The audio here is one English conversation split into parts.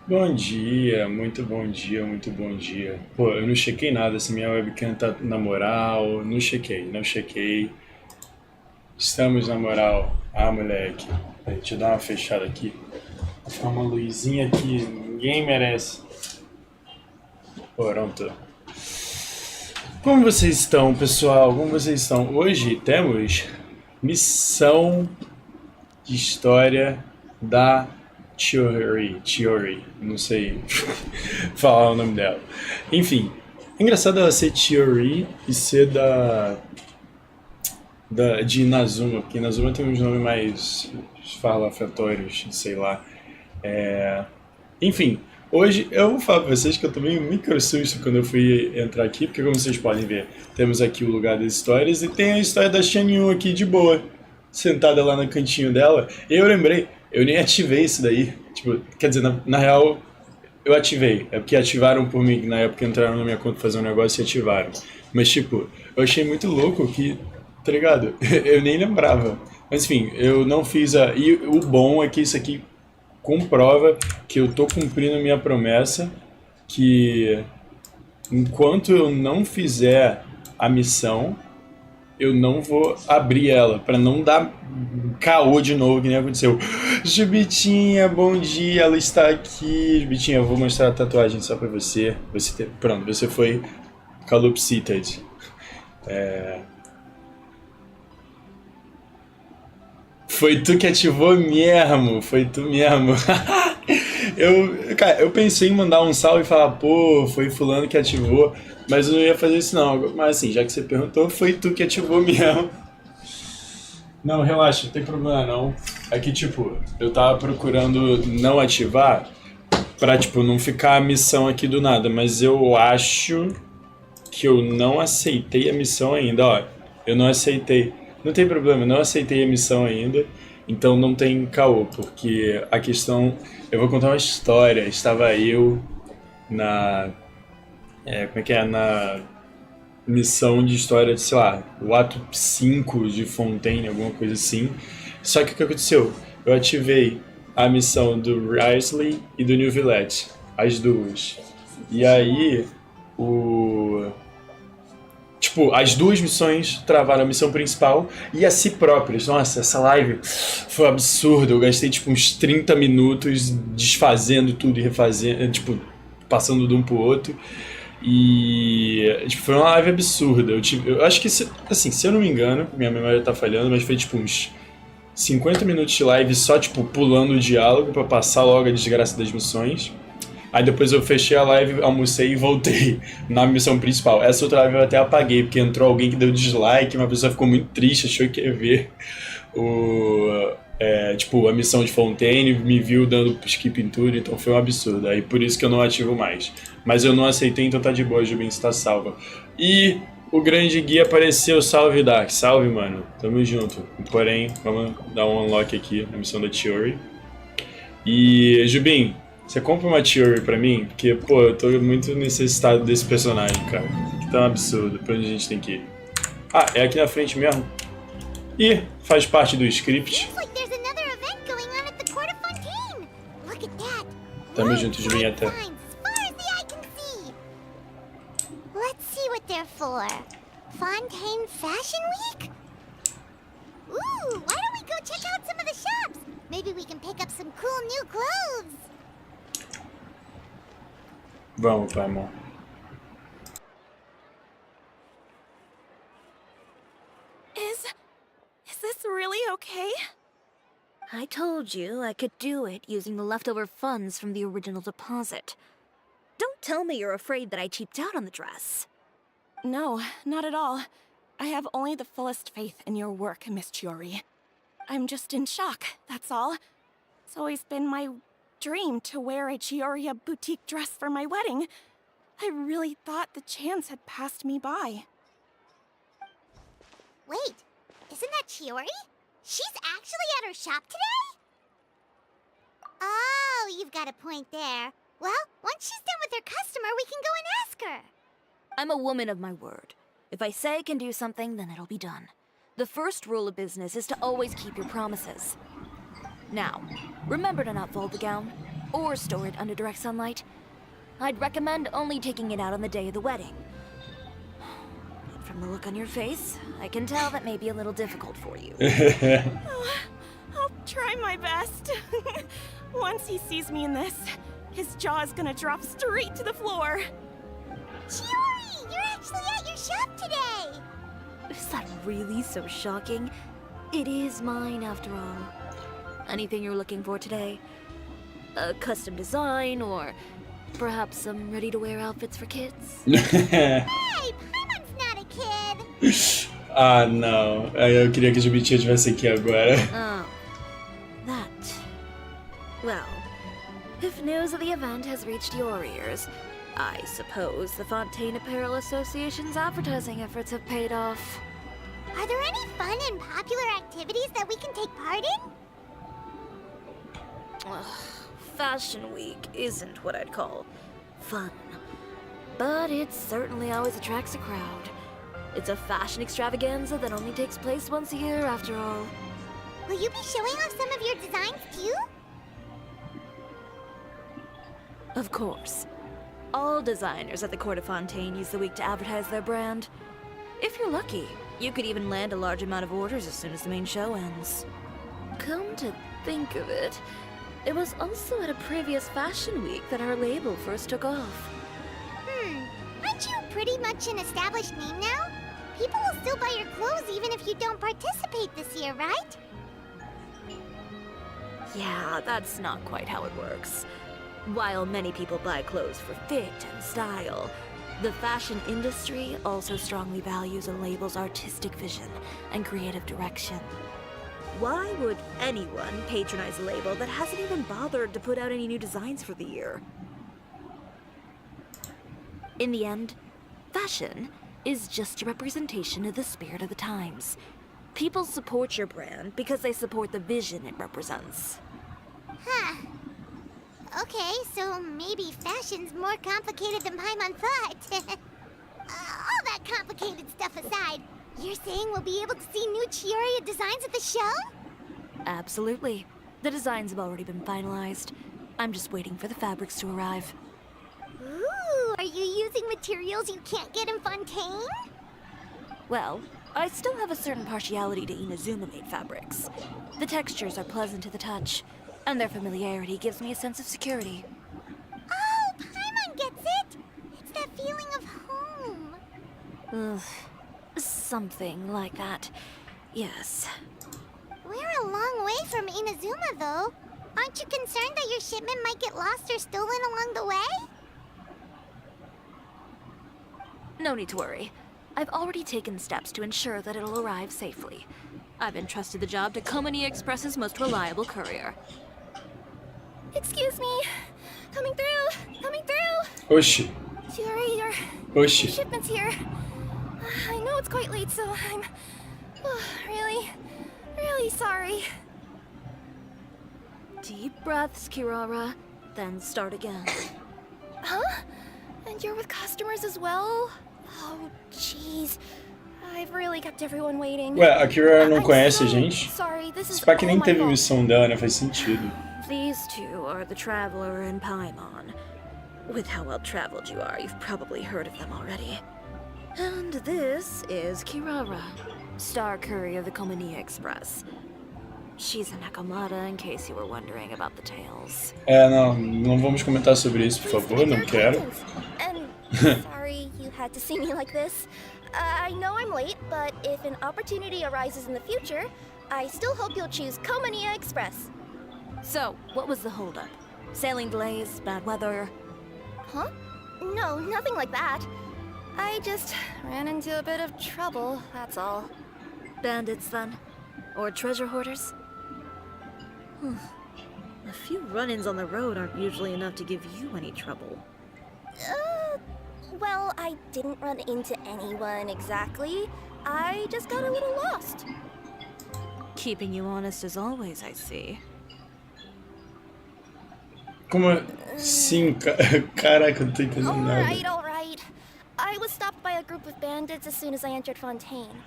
Bom dia, muito bom dia, muito bom dia. Pô, eu não chequei nada se minha webcam tá na moral. Não chequei, não chequei. Estamos na moral. Ah, moleque. Deixa eu dar uma fechada aqui. Vou ficar uma luzinha aqui, ninguém merece. Pronto. Como vocês estão, pessoal? Como vocês estão? Hoje temos missão de história da Chiori, não sei falar o nome dela. Enfim, é engraçado ela ser Chiori e ser de Inazuma, porque Inazuma tem uns nomes mais farlafatórios, sei lá. Enfim, hoje eu vou falar pra vocês que eu tomei um micro susto quando eu fui entrar aqui, porque como vocês podem ver, temos aqui o lugar das histórias e tem a história da Shanyu aqui de boa, sentada lá no cantinho dela. E eu lembrei, eu nem ativei isso daí. Tipo, quer dizer, na real, eu ativei. É porque ativaram por mim, na época entraram na minha conta fazer um negócio e ativaram. Mas, tipo, eu achei muito louco que, tá ligado? Eu nem lembrava. Mas, enfim, eu não fiz a. E o bom é que isso aqui comprova que eu tô cumprindo minha promessa, que enquanto eu não fizer a missão, eu não vou abrir ela, pra não dar caô de novo, que nem aconteceu. Jubitinha, bom dia, ela está aqui. Jubitinha, eu vou mostrar a tatuagem só pra você. Pronto, você foi calopsited. Foi tu que ativou mesmo, foi tu mesmo. Cara, eu pensei em mandar um salve e falar, pô, foi fulano que ativou, mas eu não ia fazer isso não. Mas assim, já que você perguntou, foi tu que ativou mesmo. Não, relaxa, não tem problema não. É que, tipo, eu tava procurando não ativar pra, tipo, não ficar a missão aqui do nada, mas eu acho que eu não aceitei a missão ainda, ó. Eu não aceitei. Não tem problema, eu não aceitei a missão ainda, então não tem caô, porque a questão. Eu vou contar uma história. Estava eu na. Como é que é? Na missão de história de, sei lá, o ato 5 de Fontaine, alguma coisa assim. Só que o que aconteceu? Eu ativei a missão do Risley e do New Villette, as duas. E aí, o. Tipo, as duas missões travaram a missão principal e a si próprias. Nossa, essa live foi um absurdo. Eu gastei, tipo, uns 30 minutos desfazendo tudo e refazendo, tipo, passando de um pro outro. E tipo, foi uma live absurda. Eu acho que, assim, se eu não me engano, minha memória tá falhando, mas foi tipo uns 50 minutos de live só, tipo, pulando o diálogo pra passar logo a desgraça das missões. Aí depois eu fechei a live, almocei e voltei na missão principal. Essa outra live eu até apaguei, porque entrou alguém que deu dislike, uma pessoa ficou muito triste, achou que ia ver tipo, a missão de Fontaine, me viu dando skip em tudo, então foi um absurdo. Aí por isso que eu não ativo mais. Mas eu não aceitei, então tá de boa, Jubin, você tá salva. E o grande guia apareceu, salve Dark, salve mano, tamo junto. Porém, vamos dar um unlock aqui na missão da Chiori. E Jubin, você compra uma Chiori pra mim? Porque, pô, eu tô muito necessitado desse personagem, cara. Que tá um absurdo, pra onde a gente tem que ir. Ah, é aqui na frente mesmo? E faz parte do script. Tamo junto, Jubin, até. Let's see what they're for. Fontaine Fashion Week? Ooh, why don't we go check out some of the shops? Maybe we can pick up some cool new clothes. Vamos, pai, amor. Is this really okay? I told you I could do it using the leftover funds from the original deposit. Don't tell me you're afraid that I cheaped out on the dress. No, not at all. I have only the fullest faith in your work, Miss Chiori. I'm just in shock, that's all. It's always been my dream to wear a Chioria boutique dress for my wedding. I really thought the chance had passed me by. Wait, isn't that Chiori? She's actually at her shop today? Oh, you've got a point there. Well, once she's done with her customer, we can go and ask her. I'm a woman of my word. If I say I can do something, then it'll be done. The first rule of business is to always keep your promises. Now, remember to not fold the gown. or store it under direct sunlight. I'd recommend only taking it out on the day of the wedding. But from the look on your face, I can tell that may be a little difficult for you. I'll try my best. Once he sees me in this, his jaw is gonna drop straight to the floor. Chiori, you're actually at your shop today! Is that really so shocking? It is mine, after all. Anything you're looking for today? A custom design, or perhaps some ready-to-wear outfits for kids? Hey, Paimon's not a kid! Ah, não. Eu queria que o Jubitinha estivesse aqui agora. Oh. That. Well, if news of the event has reached your ears, I suppose the Fontaine Apparel Association's advertising efforts have paid off. Are there any fun and popular activities that we can take part in? Ugh, Fashion Week isn't what I'd call fun. But it certainly always attracts a crowd. It's a fashion extravaganza that only takes place once a year, after all. Will you be showing off some of your designs too? Of course. All designers at the Court of Fontaine use the week to advertise their brand. If you're lucky, you could even land a large amount of orders as soon as the main show ends. Come to think of it, it was also at a previous Fashion Week that our label first took off. Aren't you pretty much an established name now? People will still buy your clothes even if you don't participate this year, right? Yeah, that's not quite how it works. While many people buy clothes for fit and style, the fashion industry also strongly values a label's artistic vision and creative direction. Why would anyone patronize a label that hasn't even bothered to put out any new designs for the year? In the end, fashion is just a representation of the spirit of the times. People support your brand because they support the vision it represents. Huh. Okay, so maybe fashion's more complicated than Paimon thought. All that complicated stuff aside, you're saying we'll be able to see new Chiori designs at the show? Absolutely. The designs have already been finalized. I'm just waiting for the fabrics to arrive. Ooh, are you using materials you can't get in Fontaine? Well, I still have a certain partiality to Inazuma-made fabrics. The textures are pleasant to the touch, and their familiarity gives me a sense of security. Oh, Paimon gets it! It's that feeling of home. Ugh. Something like that. Yes. We're a long way from Inazuma, though. Aren't you concerned that your shipment might get lost or stolen along the way? No need to worry. I've already taken steps to ensure that it'll arrive safely. I've entrusted the job to Komani Express's most reliable courier. Excuse me. Coming through. Coming through. Oxi. Chiori, your shipment's here. I know it's quite late, so I'm really sorry. Deep breaths, Kirara, then start again. Huh? And you're with customers as well? Oh, jeez. I've really kept everyone waiting. Ué, a Kira não conhece a gente? Sorry, this is Esse pá que nem all my teve fault. missão dela, né? Faz sentido. These two are the Traveler and Paimon. With how well traveled you are, you've probably heard of them already. And this is Kirara, Star Courier of the Komani Express. She's a Nakamata, in case you were wondering about the tales. É, não vamos comentar sobre isso, por favor, não quero. And sorry you had to see me like this. I know I'm late, but if an opportunity arises in the future, I still hope you'll choose Komani Express. So, what was the holdup? Sailing delays, bad weather? Huh? No, nothing like that. I just ran into a bit of trouble, that's all. Bandits, then? Or treasure hoarders? A few run-ins on the road aren't usually enough to give you any trouble. Well, I didn't run into anyone exactly. I just got a little lost. Keeping you honest as always, I see. Como assim? Caraca, eu não tô entendendo nada. Alright. I was stopped by a group of bandits as soon as I entered Fontaine.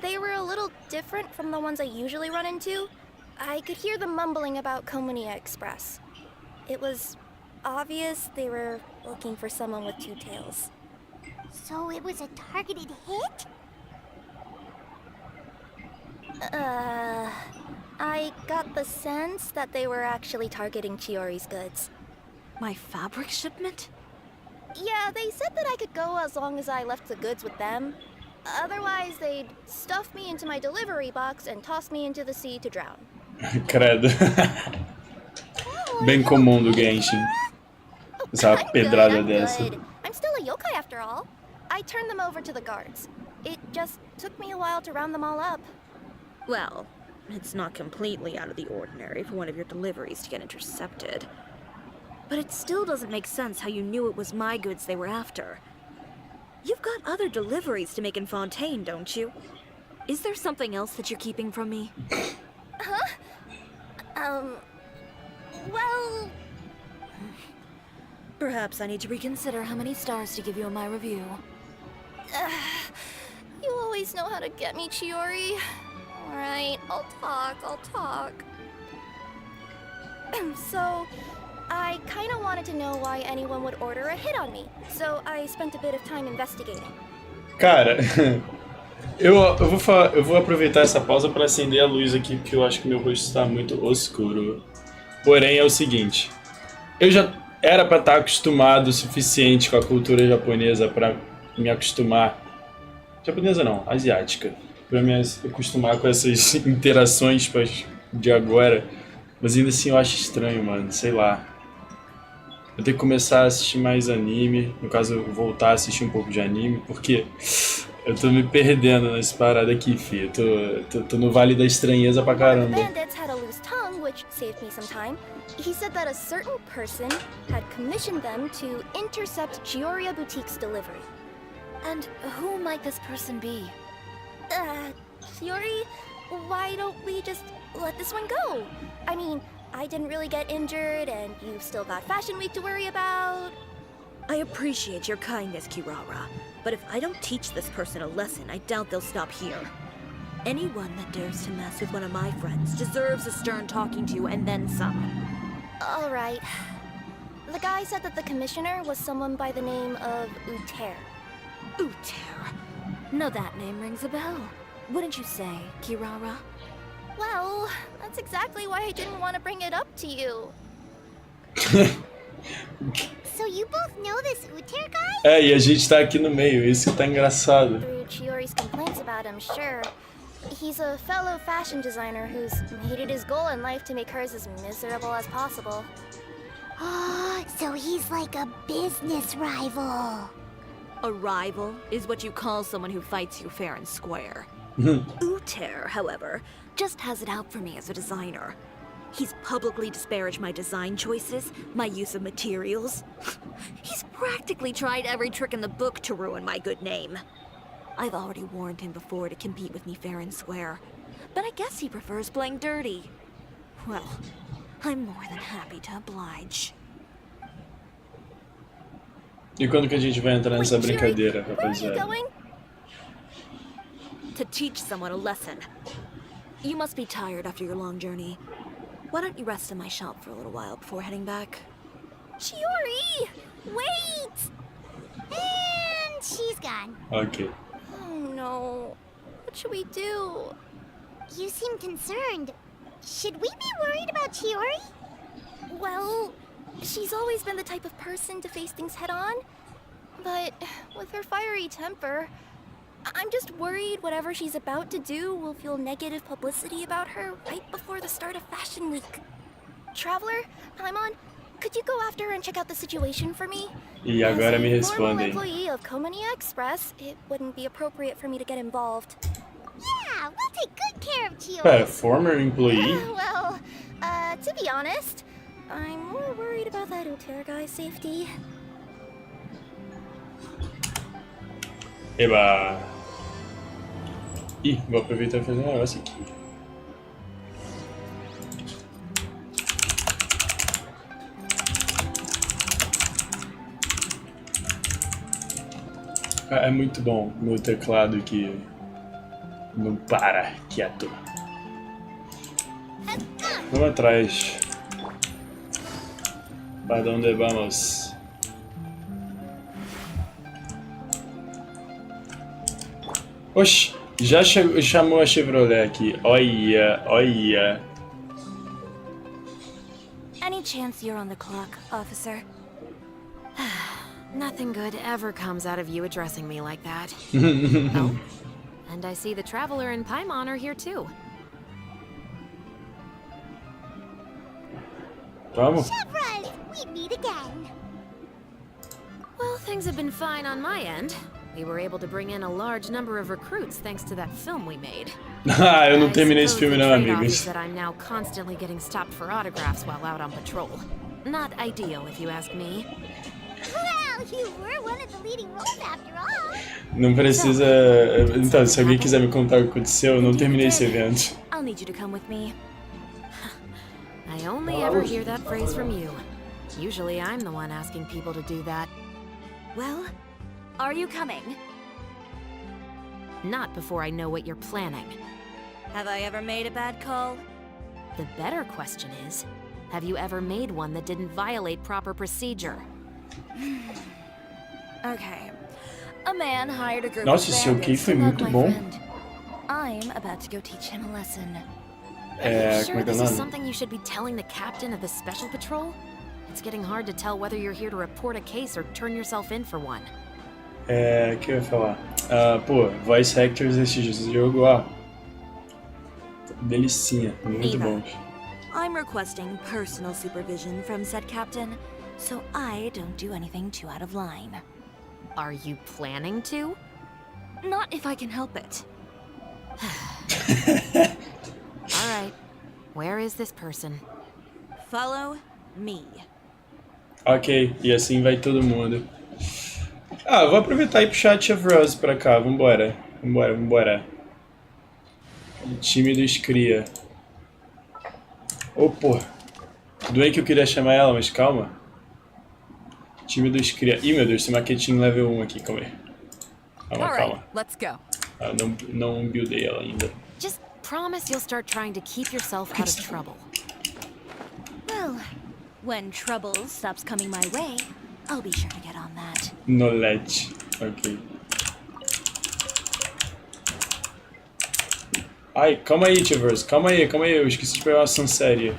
They were a little different from the ones I usually run into. I could hear them mumbling about Komani Express. It was obvious they were looking for someone with two tails. So it was a targeted hit? I got the sense that they were actually targeting Chiori's goods. My fabric shipment? Yeah, they said that I could go as long as I left the goods with them. Otherwise, they'd stuff me into my delivery box and toss me into the sea to drown. Credo. Bem comum do Genshin. Essa pedrada dessa. I'm still a yokai after all. I turned them over to the guards. It just took me a while to round them all up. Well, it's not completely out of the ordinary for one of your deliveries to get intercepted. But it still doesn't make sense how you knew it was my goods they were after. You've got other deliveries to make in Fontaine, don't you? Is there something else that you're keeping from me? Well... Perhaps I need to reconsider how many stars to give you in my review. You always know how to get me, Chiori. Alright, I'll talk. So, I kinda wanted to know why anyone would order a hit on me, so I spent a bit of time investigating. Cara, eu vou aproveitar essa pausa para acender a luz aqui, porque eu acho que meu rosto está muito escuro. Porém, é o seguinte, eu já era para estar acostumado o suficiente com a cultura japonesa para me acostumar. Japonesa não, asiática. Para me acostumar com essas interações de agora. Mas ainda assim eu acho estranho, mano. Sei lá. Eu tenho que começar a assistir mais anime. No caso, voltar a assistir um pouco de anime. Porque eu tô me perdendo nessa parada aqui, fi. Tô no Vale da Estranheza pra caramba. Which saved me some time. He said that a certain person had commissioned them to intercept Chiori Boutique's delivery. And who might this person be? Chiori, why don't we just let this one go? I mean, I didn't really get injured, and you've still got Fashion Week to worry about. I appreciate your kindness, Kirara, but if I don't teach this person a lesson, I doubt they'll stop here. Anyone that dares to mess with one of my friends deserves a stern talking to and then some. All right. The guy said that the commissioner was someone by the name of Uter. Uter. No, that name rings a bell. Wouldn't you say, Kirara? Well, that's exactly why I didn't want to bring it up to you. So you both know this Uter guy? É, e a gente tá aqui no meio, isso que tá engraçado. Through Chiori's complaints about him, sure. He's a fellow fashion designer who's made it his goal in life to make hers as miserable as possible. Oh, so he's like a business rival. A rival is what you call someone who fights you fair and square. Uter, however, just has it out for me as a designer. He's publicly disparaged my design choices, my use of materials. He's practically tried every trick in the book to ruin my good name. I've already warned him before to compete with me fair and square, but I guess he prefers playing dirty. Well, I'm more than happy to oblige. E quando que a gente vai entrar nessa brincadeira, rapaziada? To teach someone a lesson. You must be tired after your long journey. Why don't you rest in my shop for a little while before heading back? Chiori! Wait! And she's gone. Ok. Oh no. What should we do? You seem concerned. Should we be worried about Chiori? Well, she's always been the type of person to face things head on. But with her fiery temper, I'm just worried whatever she's about to do will feel negative publicity about her right before the start of Fashion Week. Traveler, Paimon, could you go after her and check out the situation for me? E agora me As a formal respondem. employee of Komania Express, it wouldn't be appropriate for me to get involved. Yeah, we'll take good care of Chiori. Pera, former employee? Well, to be honest, I'm more worried about that Uter guy's safety. Eba! Ih, vou aproveitar e fazer um negócio aqui. É muito bom meu teclado que não para quieto. Vamos atrás. ¿Para dónde vamos? Oxi, já chamou a Chevrolet aqui. Olha, olha. Any chance you're on the clock, officer? Nothing good ever comes out of you addressing me like that. Oh, and I see the Traveler and Paimon are here too. Vamos? Chevrolet, we meet again. Well, things have been fine on my end. We were able to bring in a large number of recruits thanks to that film we made. Ah, eu não terminei esse filme não, amigos. That I'm now constantly getting stopped for autographs while out on patrol. Not ideal, if you ask me. Well, you were one of the leading roles after all. Não precisa... Então, se alguém quiser me contar o que aconteceu, eu não terminei esse evento. I'll need you to come with me. I only ever hear that phrase from you. Usually I'm the one asking people to do that. Well, are you coming? Not before I know what you're planning. Have I ever made a bad call? The better question is, have you ever made one that didn't violate proper procedure? Okay. A man hired a group Nossa, of esse ok bandits foi to mug muito my bom. friend. I'm about to go teach him a lesson. Are you como sure é que é o this is nome? something you should be telling the captain of the special patrol? It's getting hard to tell whether you're here to report a case or turn yourself in for one. O que eu ia falar? Pô, voice actors desse jogo, ó. Delicinha, muito Neither. bom. I'm requesting personal supervision from said captain, so I don't do anything too out of line. Are you planning to? Not if I can help it. Alright. Where is this person? Follow me. Ok, e assim vai todo mundo. Ah, vou aproveitar e puxar a Tia Rose pra cá, vambora. Vambora, vambora. Time dos cria. Ô, pô. Tudo bem que eu queria chamar ela, mas calma. Time dos cria. Ih, meu Deus, tem maquetinho level 1 aqui, calma aí. Calma, calma. Let's go. Não buildei ela ainda. Just promise you'll start trying to keep yourself out of trouble. Well, when trouble stops coming my way, I'll be sure to get on that. Knowledge. Ok. Ai, calma aí, Tia Rose. Calma aí, eu esqueci de pegar uma ação séria.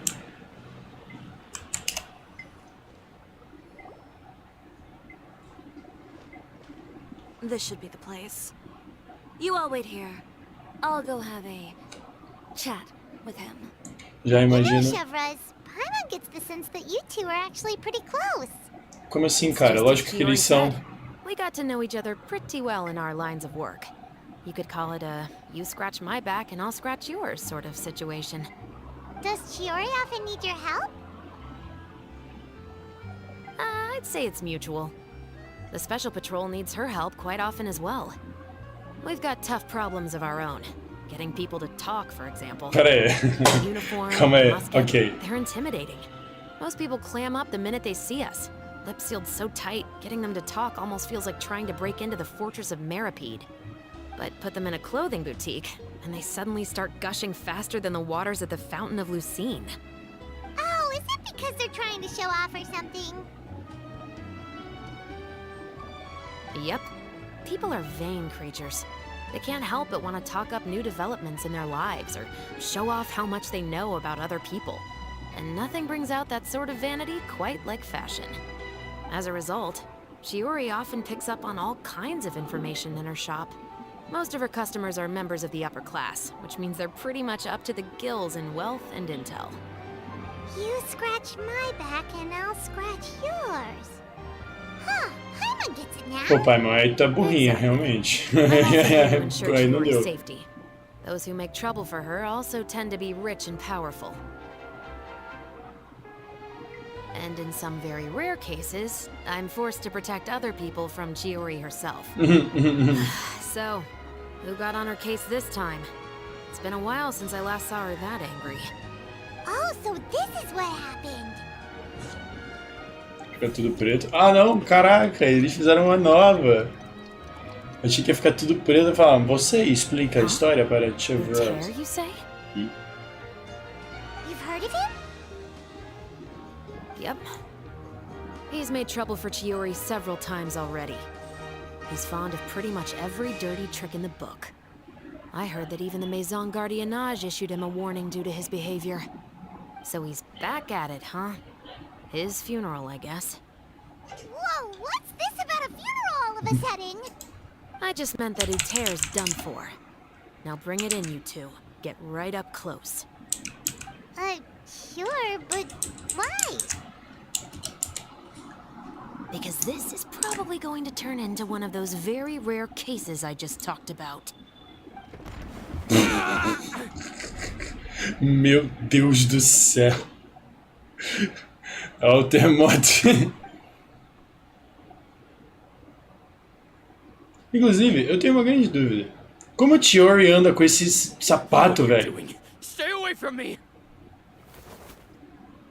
This should be the place. You all wait here. I'll go have a chat with him. Já You know, imagino. Chevrolet, Paimon gets the sense that you two are actually pretty close. Como assim, It's cara? just Lógico as que eles Chiori são. said. We got to know each other pretty well in our lines of work. You could call it a you scratch my back and I'll scratch yours sort of situation. Does Chiori often need your help? I'd say it's mutual. The Special Patrol needs her help quite often as well. We've got tough problems of our own. Getting people to talk, for example. Pera aí. Uniform, Calma aí, musket, ok. they're intimidating. Most people clam up the minute they see us. Lips sealed so tight, getting them to talk almost feels like trying to break into the fortress of Meripede. But put them in a clothing boutique, and they suddenly start gushing faster than the waters at the Fountain of Lucine. Oh, is it because they're trying to show off or something? Yep. People are vain creatures. They can't help but want to talk up new developments in their lives or show off how much they know about other people. And nothing brings out that sort of vanity quite like fashion. As a result, Chiori often picks up on all kinds of information in her shop. Most of her customers are members of the upper class, which means they're pretty much up to the gills in wealth and intel. You scratch my back and I'll scratch yours. Huh, Paimon gets it now. Pô, pai, mas aí tá burrinha, realmente. I'm also here to ensure Aí não Chiori's deu. safety. Those who make trouble for her also tend to be rich and powerful. And in some very rare cases, I'm forced to protect other people from Chiori herself. So, who got on her case this time? It's been a while since I last saw her that angry. Oh, so this is what happened. Fica tudo preto. Ah, não, caraca, eles fizeram uma nova. Eu tinha que ia ficar tudo preto e falar, você explica a história para a Tia Tear, Rose. you say? You've heard of him? Yep. He's made trouble for Chiori several times already. He's fond of pretty much every dirty trick in the book. I heard that even the Maison Gardiennage issued him a warning due to his behavior. So he's back at it, huh? His funeral, I guess. Whoa, what's this about a funeral all of a sudden? I just meant that his hair's done for. Now bring it in, you two. Get right up close. Sure, but why? Because this is probably going to turn into one of those very rare cases I just talked about. Meu Deus do céu. Olha o terremoto. Inclusive, eu tenho uma grande dúvida. Como a Chiori anda com esse sapato, velho? Stay away from me!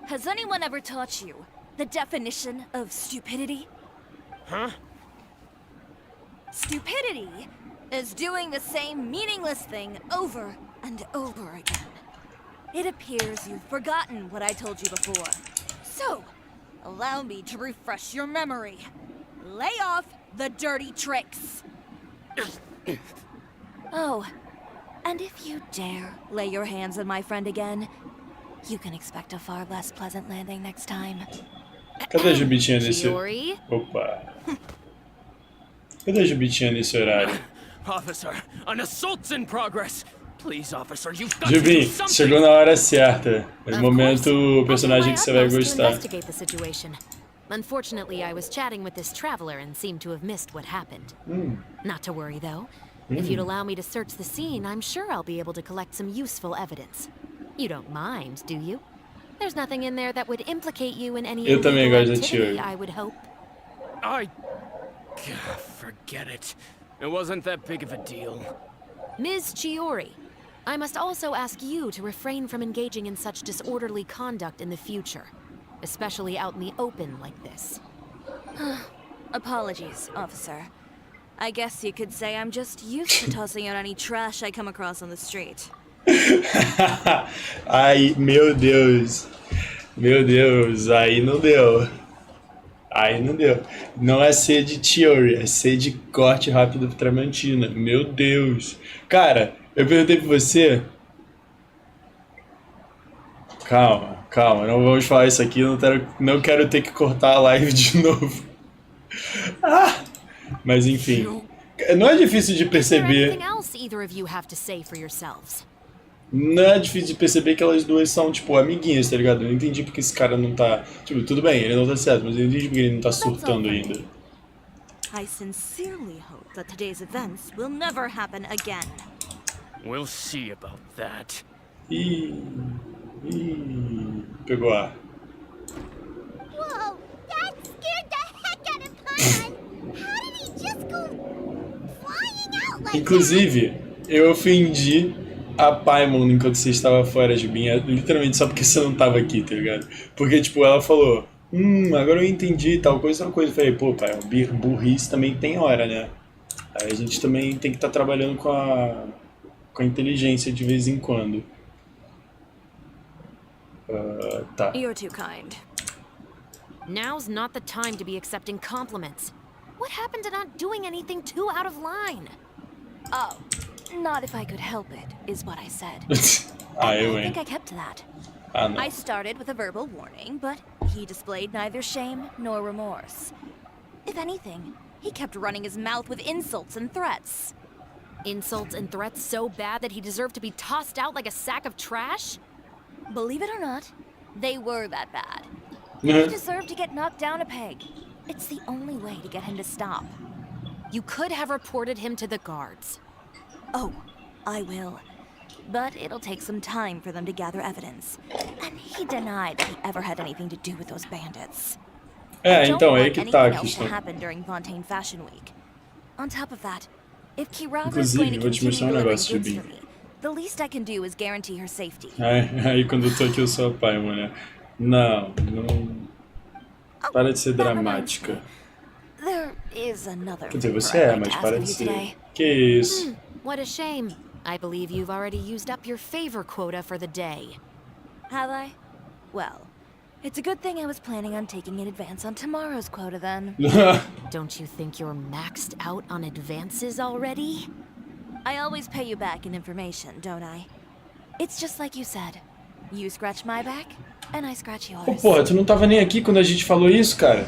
Has anyone ever taught you the definition of stupidity? Huh? Stupidity is doing the same meaningless thing over and over again. It appears you've forgotten what I told you before. So, allow me to refresh your memory. Lay off the dirty tricks. Oh, and if you dare lay your hands on my friend again, you can expect a far less pleasant landing next time. Cadê a Jubitinha nesse... Chiori? Opa. Cadê a Jubitinha nesse horário? Officer, an assault's in progress. Please, officer, you've got to do Jubin, something. chegou na hora certa. É o Of momento course. personagem que você vai I'll do my utmost to gostar. investigate the situation. Unfortunately, I was chatting with this traveler and seemed to have missed what happened. Not to worry, though. If you'd allow me to search the scene, I'm sure I'll be able to collect some useful evidence. You don't mind, do you? There's nothing in there that would implicate you in any Eu também illegal gosto da activity, Chiori. I would hope. Forget it. It wasn't that big of a deal. Ms. Chiori, I must also ask you to refrain from engaging in such disorderly conduct in the future, especially out in the open like this. Apologies, officer. I guess you could say I'm just used to tossing out any trash I come across on the street. Ai, meu Deus. Meu Deus, aí não deu. Aí não deu. Não é ser de Chiori, é ser de corte rápido Tramontina. Meu Deus. Cara, eu perguntei pra você... Calma, não vamos falar isso aqui, não quero ter que cortar a live de novo. Mas enfim, não é difícil de Is there perceber... anything else either of you have to say for yourselves? Não é difícil de perceber que elas duas são, tipo, amiguinhas, tá ligado? Eu não entendi porque esse cara não tá... Tipo, tudo bem, ele não tá certo, mas eu entendi porque ele não tá surtando ainda. I sincerely hope that today's events will never happen again. We'll see about that. Pegou ar. Whoa, that scared the heck out of Paimon! How did he just go flying out like Inclusive, eu ofendi a Paimon enquanto você estava fora, Jubinha, literalmente só porque você não tava aqui, tá ligado? Porque, tipo, ela falou, agora eu entendi tal coisa. Eu falei, pô, pai, burrice também tem hora, né? Aí a gente também tem que estar trabalhando com a inteligência de vez em quando. Tá. You're too kind. Now's not the time to be accepting compliments. What happened to not doing anything too out of line? Oh, not if I could help it, is what I said. Eu, I hein? think I kept to that. Não. I started with a verbal warning, but he displayed neither shame nor remorse. If anything, he kept running his mouth with insults and threats. Insults and threats so bad that he deserved to be tossed out like a sack of trash? Believe it or not, they were that bad. He deserved to get knocked down a peg. It's the only way to get him to stop. You could have reported him to the guards. Oh, I will. But it'll take some time for them to gather evidence. And he denied that he ever had anything to do with those bandits. I don't Então, want aí que anything tá a else to questão. happen during Fontaine Fashion Week. On top of that, if Kirava is Inclusive, going to vou te mostrar continue delivering negócio, goods Jubi. for me, the least I can do is guarantee her safety. Aí quando eu tô aqui eu sou a Paimon, né? Não. Para de ser that reminds dramática. me. There is another Quer dizer, favor você I'd é, like mas to ask para of de you ser. today. Que isso? What a shame. I believe you've already used up your favor quota for the day. Have I? Well, It's a good thing I was planning on taking an advance on tomorrow's quota then. Don't you think you're maxed out on advances already? I always pay you back in information, don't I? It's just like you said. You scratch my back, and I scratch yours. Pô, porra, tu não tava nem aqui quando a gente falou isso, cara?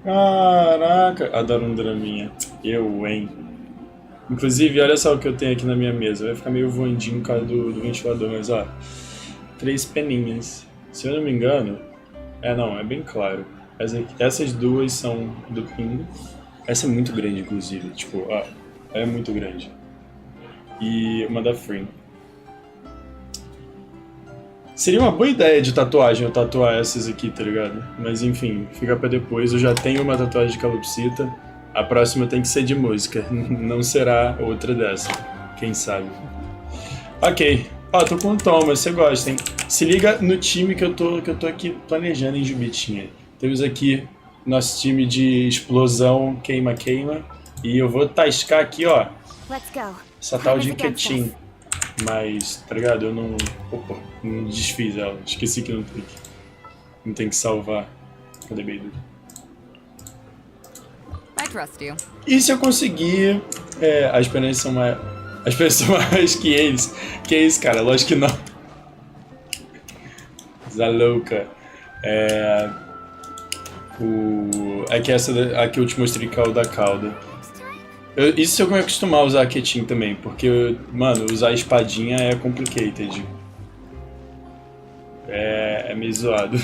Caraca, adoro um draminha. Eu, hein? Inclusive, olha só o que eu tenho aqui na minha mesa. Vai ficar meio voandinho por causa do ventilador, mas ó. 3 peninhas. Se eu não me engano... não, é bem claro. Essas duas são do pingo. Essa é muito grande, inclusive. Tipo, ó. É muito grande. E uma da Free. Seria uma boa ideia de tatuagem eu tatuar essas aqui, tá ligado? Mas enfim, fica pra depois. Eu já tenho uma tatuagem de calopsita. A próxima tem que ser de música. Não será outra dessa. Quem sabe? Ok. Ó, tô com o Thomas, você gosta, hein? Se liga no time que eu tô aqui planejando em Jubitinha. Temos aqui nosso time de explosão queima-queima. E eu vou tascar aqui, ó. Essa tal de Ketin. Mas, tá ligado? Eu não... Opa, não desfiz ela. Esqueci que não tem que salvar. Cadê Beidu? I trust you. E se eu conseguir... as esperanças são mais... As esperanças são mais que eles. Que é isso, cara? Lógico que não. Zá louca. É que essa a que eu te mostrei que é o da cauda. Isso se eu me acostumar a usar a Ketin também, porque, mano, usar a espadinha é complicated. É meio zoado.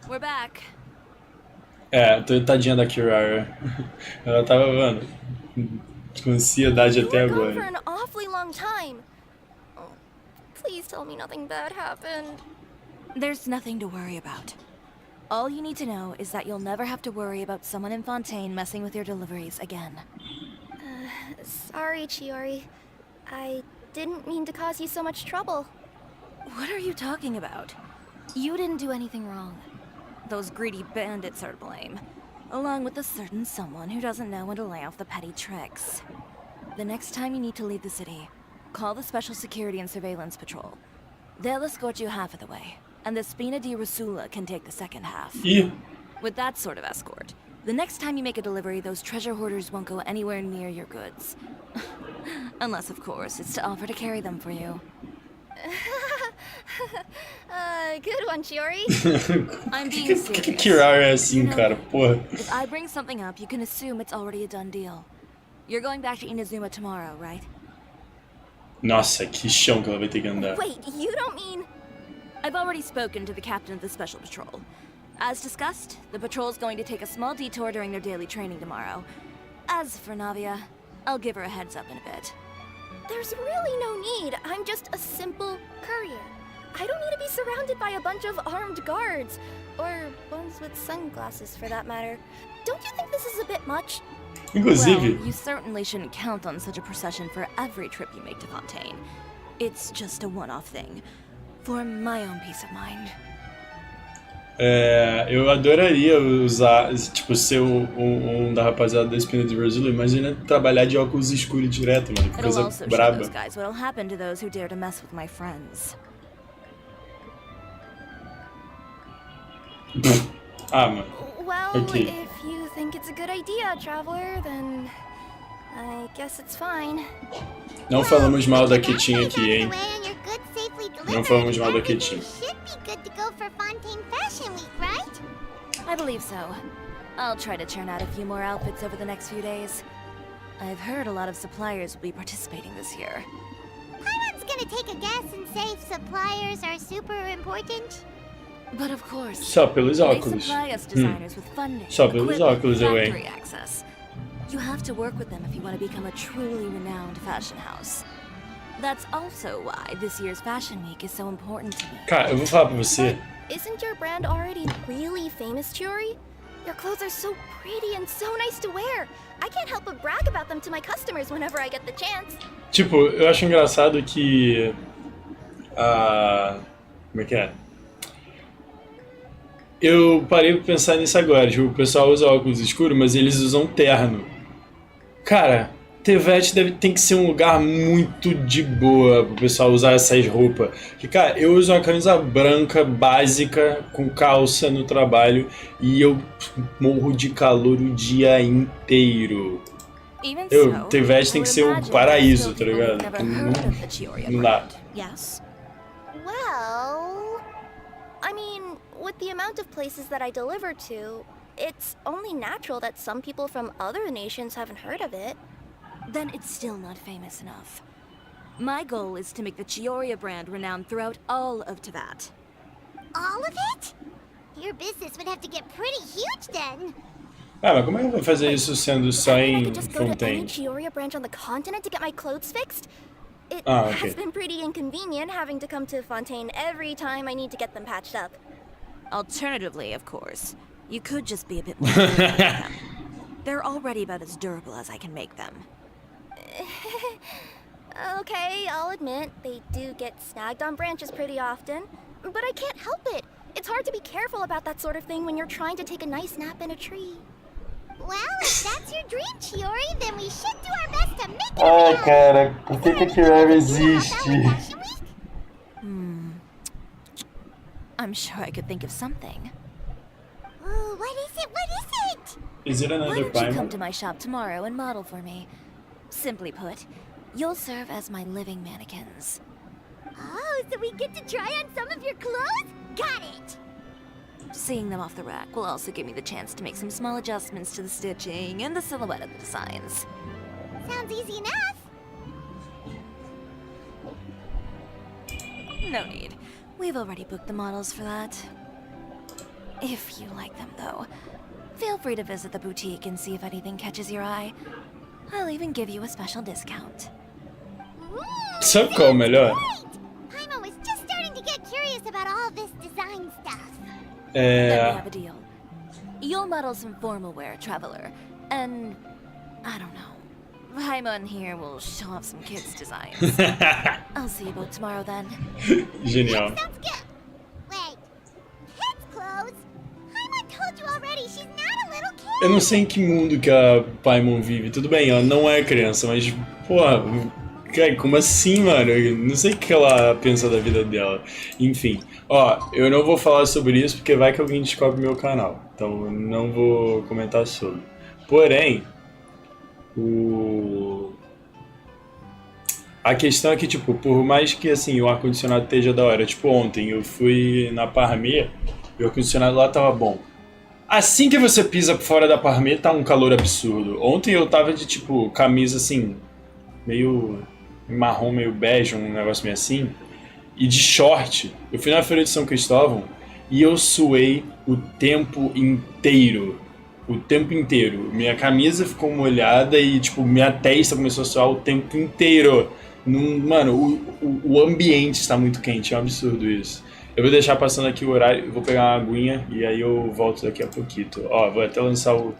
We're back. Tadinha da Kirara. Ela tava, mano, com ansiedade até You were gone agora. for an awfully long time. Oh, please tell me nothing bad happened. There's nothing to worry about. All you need to know is that you'll never have to worry about someone in Fontaine messing with your deliveries again. Sorry, Chiori. I didn't mean to cause you so much trouble. What are you talking about? You didn't do anything wrong. Those greedy bandits are to blame, along with a certain someone who doesn't know when to lay off the petty tricks. The next time you need to leave the city, call the Special Security and Surveillance Patrol. They'll escort you half of the way, and the Spina di Rasula can take the second half. Ih, With that sort of escort, the next time you make a delivery, those treasure hoarders won't go anywhere near your goods. Unless, of course, it's to offer to carry them for you. Good one, Chiori. I'm being que serious. Kirara é assim, You know, cara? Porra. If I bring something up, you can assume it's already a done deal. You're going back to Inazuma tomorrow, right? Nossa, que chão que ela vai ter que andar. Wait, you don't mean... I've already spoken to the captain of the Special Patrol. As discussed, the patrol's going to take a small detour during their daily training tomorrow. As for Navia, I'll give her a heads up in a bit. There's really no need. I'm just a simple courier. I don't need to be surrounded by a bunch of armed guards. Or ones with sunglasses, for that matter. Don't you think this is a bit much? Inclusive, Well, you certainly shouldn't count on such a procession for every trip you make to Fontaine. It's just a one-off thing. For my own peace of mind. eu adoraria usar, tipo, ser um da rapaziada da Espina de Brasília. Imagina trabalhar de óculos escuros direto, mano. Que It'll coisa also show braba. those guys what'll happen to those who dare to mess with my friends. Mano. Well, Okay. if you think it's a good idea, Traveler, then... I guess it's fine. Não falamos mal da Ketin That's aqui, hein? the way and you're good, safely delivered. Não falamos mal da Everything Ketin. should be good to go for Fontaine Fashion Week, right? I believe so. I'll try to churn out a few more outfits over the next few days. I've heard a lot of suppliers will be participating this year. Paimon's gonna take a guess and say if suppliers are super important. But of course, Só pelos they óculos. supply us designers with funding, Só pelos equipment, óculos, eu, hein? factory access. You have to work with them if you want to become a truly renowned fashion house. That's also why this year's Fashion Week is so important to me. Cara, eu vou falar pra você. Isn't your brand already really famous, Chiori? Your clothes are so pretty and so nice to wear. I can't help but brag about them to my customers whenever I get the chance. Tipo, eu acho engraçado que... Como é que é? Eu parei pra pensar nisso agora. Tipo, o pessoal usa óculos escuros, mas eles usam terno. Cara, Tevete tem que ser um lugar muito de boa pro pessoal usar essas roupas. Porque, cara, eu uso uma camisa branca básica com calça no trabalho e eu morro de calor o dia inteiro. Even Tevete tem que ser um paraíso, tá ligado? Never heard of the Chiori Não dá. brand. Yes? Well, I mean, with the amount of places that I deliver to, it's only natural that some people from other nations haven't heard of it. Then it's still not famous enough. My goal is to make the Chiori brand renowned throughout all of Teyvat. All of it? Your business would have to get pretty huge then. Ah, mas como é que vai fazer isso sendo só I em could just go to any Fontaine? Chiori branch on the continent to get my clothes fixed. It Ah, okay. has been pretty inconvenient having to come to Fontaine every time I need to get them patched up. Alternatively, of course, you could just be a bit more careful with them. They're already about as durable as I can make them. Okay, I'll admit, they do get snagged on branches pretty often, but I can't help it. It's hard to be careful about that sort of thing when you're trying to take a nice nap in a tree. Well, if that's your dream, Chiori, then we should do our best to make it Ai, real. cara, por que a Chiori existe? Fashion Week? I'm sure I could think of something. Ooh, what is it? What is it? Is it Why another don't you come Paimon? to my shop tomorrow and model for me? Simply put, you'll serve as my living mannequins. Oh, so we get to try on some of your clothes? Got it. Seeing them off the rack will also give me the chance to make some small adjustments to the stitching and the silhouette of the designs. Sounds easy enough. No need. We've already booked the models for that. If you like them, though, feel free to visit the boutique and see if anything catches your eye. I'll even give you a special discount. Sabe qual é o melhor? Great! Paimon was just starting to get curious about all this design stuff. Then we É. have a deal. You'll model some formal wear, Traveler, and I don't know. Paimon here will show off some kids' designs. I'll see you both tomorrow then. Genial. Sounds good. Wait, kids' clothes? Paimon told you already she's not a little kid. Eu não sei em que mundo que a Paimon vive. Tudo bem, ela não é criança, mas, porra, cara, como assim, mano? Eu não sei o que ela pensa da vida dela. Enfim, ó, eu não vou falar sobre isso porque vai que alguém descobre meu canal. Então, eu não vou comentar sobre. Porém, a questão é que, tipo, por mais que, assim, o ar-condicionado esteja da hora. Tipo, ontem eu fui na Parmê e o ar-condicionado lá tava bom. Assim que você pisa por fora da Parmê, tá um calor absurdo. Ontem eu tava de, tipo, camisa, assim, meio marrom, meio bege, um negócio meio assim, e de short. Eu fui na Feira de São Cristóvão e eu suei o tempo inteiro. O tempo inteiro. Minha camisa ficou molhada e, tipo, minha testa começou a suar o tempo inteiro. Mano, o ambiente está muito quente, é um absurdo isso. Eu vou deixar passando aqui o horário, vou pegar uma aguinha e aí eu volto daqui a pouquinho. Ó, vou até lançar o...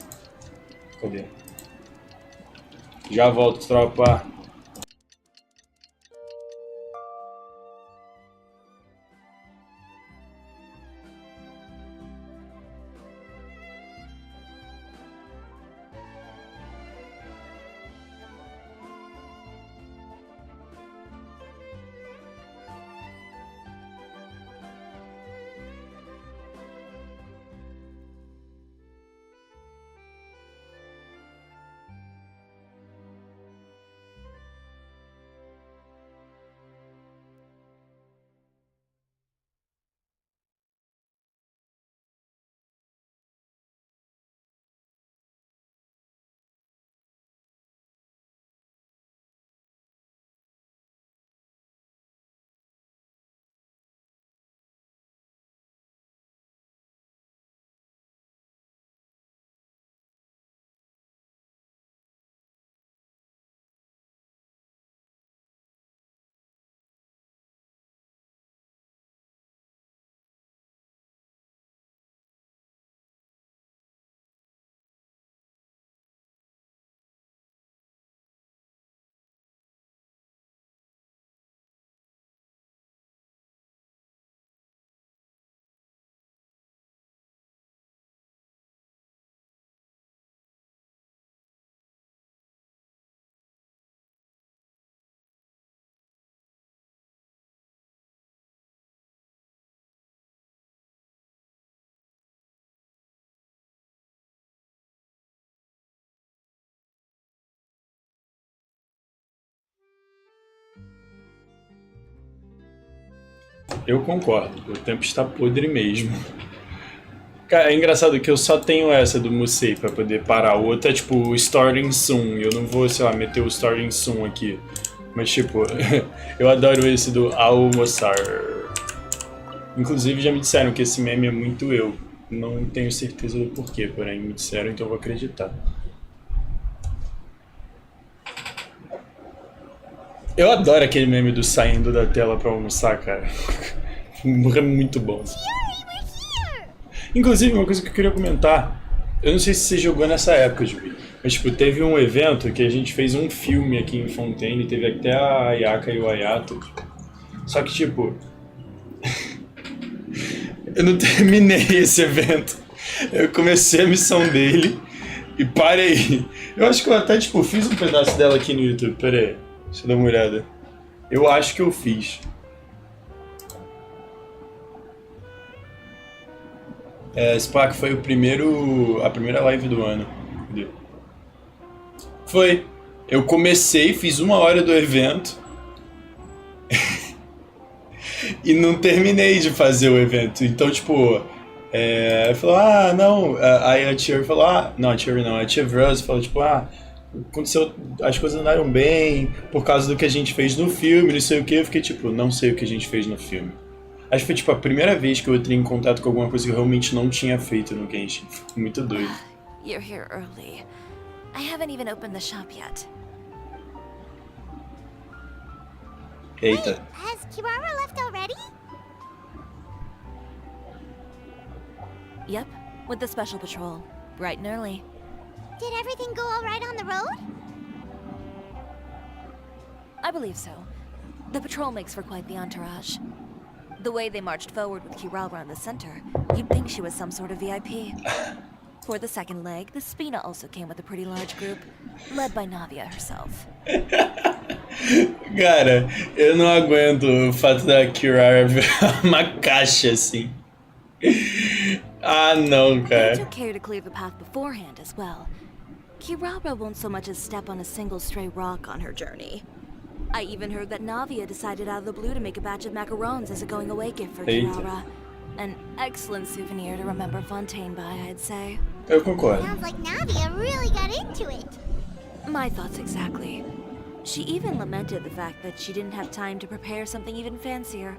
Cadê? Já volto, tropa. Eu concordo, o tempo está podre mesmo. Cara, é engraçado que eu só tenho essa do Musei pra poder parar. O outro é tipo Starting Soon. Eu não vou, sei lá, meter o Starting Soon aqui. Mas tipo, eu adoro esse do almoçar. Inclusive já me disseram que esse meme é muito eu. Não tenho certeza do porquê, porém me disseram, então eu vou acreditar. Eu adoro aquele meme do saindo da tela pra almoçar, cara. É muito bom. Inclusive, uma coisa que eu queria comentar, eu não sei se você jogou nessa época, Jubi, mas tipo, teve um evento que a gente fez um filme aqui em Fontaine, teve até a Ayaka e o Ayato. Só que tipo, eu não terminei esse evento. Eu comecei a missão dele e parei. Eu acho que eu até tipo, fiz um pedaço dela aqui no YouTube, pera aí, deixa eu dar uma olhada. Eu acho que eu fiz. Spark foi a primeira live do ano. Cadê? Foi. Eu comecei, fiz 1 hora do evento e não terminei de fazer o evento. Então, tipo, falou, não. Aí a Chiori falou, não, a Chiori não, a Tia Rose falou, tipo, aconteceu, as coisas andaram bem por causa do que a gente fez no filme, não sei o que. Eu fiquei tipo, não sei o que a gente fez no filme. Acho que foi tipo a primeira vez que eu entrei em contato com alguma coisa que eu realmente não tinha feito no Genshin. Muito doido. You're here early. I haven't even opened the shop yet. Eita. Has Kirara left already? Yep, with the special patrol. Bright and early. Did everything go all right on the road? I believe so. The patrol makes for quite the entourage. The way they marched forward with Kirara in the center, you'd think she was some sort of VIP. For the second leg, the Spina also came with a pretty large group, led by Navia herself. Cara, eu não aguento o fato da Kirara ver uma caixa assim. Não, They cara. took care to clear the path beforehand as well. Kirara won't so much as step on a single stray rock on her journey. I even heard that Navia decided out of the blue to make a batch of macarons as a going-away gift for Kirara. An excellent souvenir to remember Fontaine by, I'd say. Eu concordo. Sounds like Navia really got into it. My thoughts exactly. She even lamented the fact that she didn't have time to prepare something even fancier.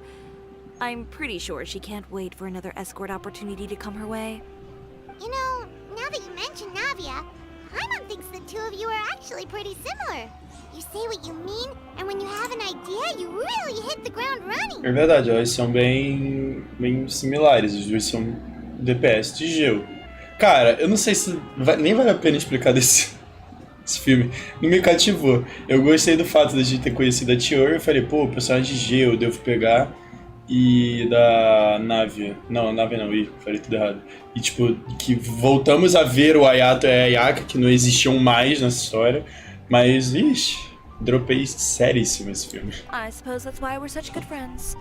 I'm pretty sure she can't wait for another escort opportunity to come her way. You know, now that you mention Navia, Paimon thinks the two of you are actually pretty similar. You say what you mean, and when you have an idea, you really hit the ground running. É verdade, elas são bem similares. Os dois são DPS de gelo. Cara, eu não sei se nem vale a pena explicar desse filme. Não me cativou. Eu gostei do fato de a gente ter conhecido a Chiori. Eu falei, pô, o personagem de gelo eu devo pegar. E da Navia. Não, a Navia não, falei tudo errado. E tipo, que voltamos a ver o Ayato e a Ayaka, que não existiam mais nessa história. Mas, dropei seríssimo esse filme. I suppose that's why we're such good friends.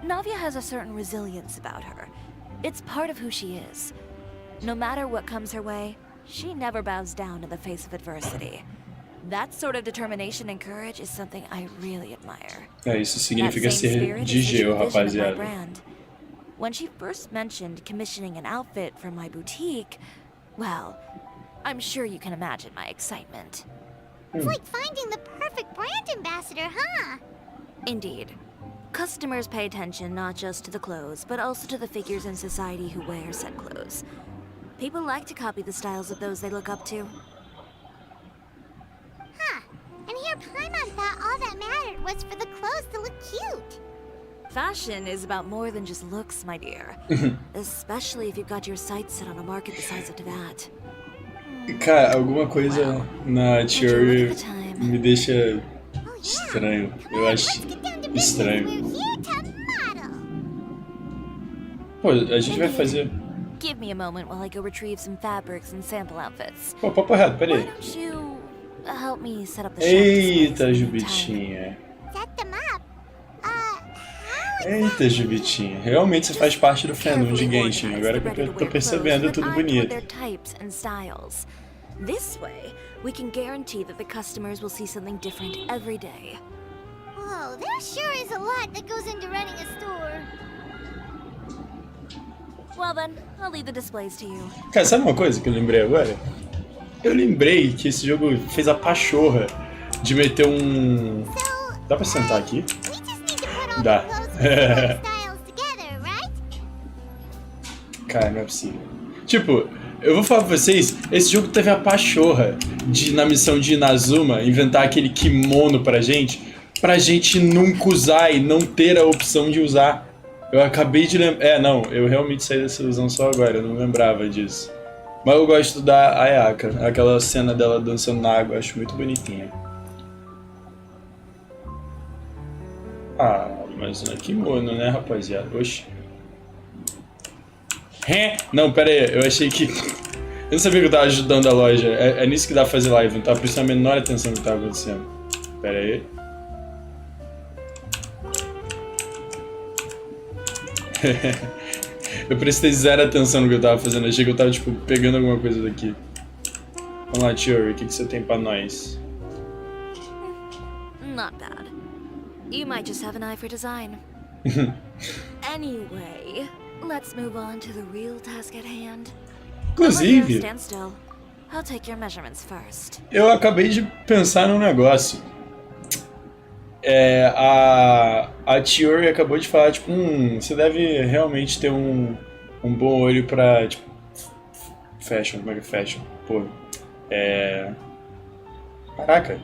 Navia has a certain resilience about her. It's part of who she is. No matter what comes her way, she never bows down in the face of adversity. That sort of determination and courage is something I really admire. Isso significa ser de gelo, rapaziada. When she first mentioned commissioning an outfit for my boutique, well, I'm sure you can imagine my excitement. It's like finding the perfect brand ambassador, huh? Indeed. Customers pay attention not just to the clothes, but also to the figures in society who wear said clothes. People like to copy the styles of those they look up to. Huh. And here Paimon thought all that mattered was for the clothes to look cute. Fashion is about more than just looks, my dear. Especially if you've got your sights set on a market the size of that. Cara, alguma coisa na Chiori me deixa estranho. Eu acho estranho. Pô, a gente vai fazer... Give me a moment while I go retrieve some fabrics and sample outfits. Pô, papo reto, peraí. Why don't you help me set up the shop Eita, displays in the meantime? Jubitinha. Set them up? How Eita, Jubitinha. Realmente você faz parte do fandom de Genshin. Agora que eu tô percebendo tudo bonito. Their types and styles. This way, we can guarantee that the customers will see something different every day. Whoa, Wow, there sure is a lot that goes into running a store. Well then, I'll leave the displays to you. Cara, sabe uma coisa que eu lembrei agora? Eu lembrei que esse jogo fez a pachorra de meter um... Dá pra sentar aqui? We just need to put all Dá. the clothes with the styles together, right? Cara, não é possível. Tipo, eu vou falar pra vocês, esse jogo teve a pachorra de, na missão de Inazuma, inventar aquele kimono pra gente nunca usar e não ter a opção de usar. Eu acabei de lembrar... não, eu realmente saí dessa ilusão só agora, eu não lembrava disso. Mas eu gosto da Ayaka, aquela cena dela dançando na água, eu acho muito bonitinha. Ah, mas não é kimono, né, rapaziada? Oxi. Não, pera aí, eu achei que... Eu não sabia que eu tava ajudando a loja. É nisso que dá pra fazer live, não tava prestando a menor atenção no que tava acontecendo. Pera aí. Eu prestei zero atenção no que eu tava fazendo, achei que eu tava, tipo, pegando alguma coisa daqui. Vamos lá, Chiori, o que você tem pra nós? Not bad. You might just have an eye for design. Anyway, let's move on to the real task at hand. Inclusive, Stand still. I'll take your measurements first. eu acabei de pensar num negócio. A Chiori acabou de falar, tipo, você deve realmente ter um bom olho pra, tipo, fashion, como é que é fashion? Pô, caraca.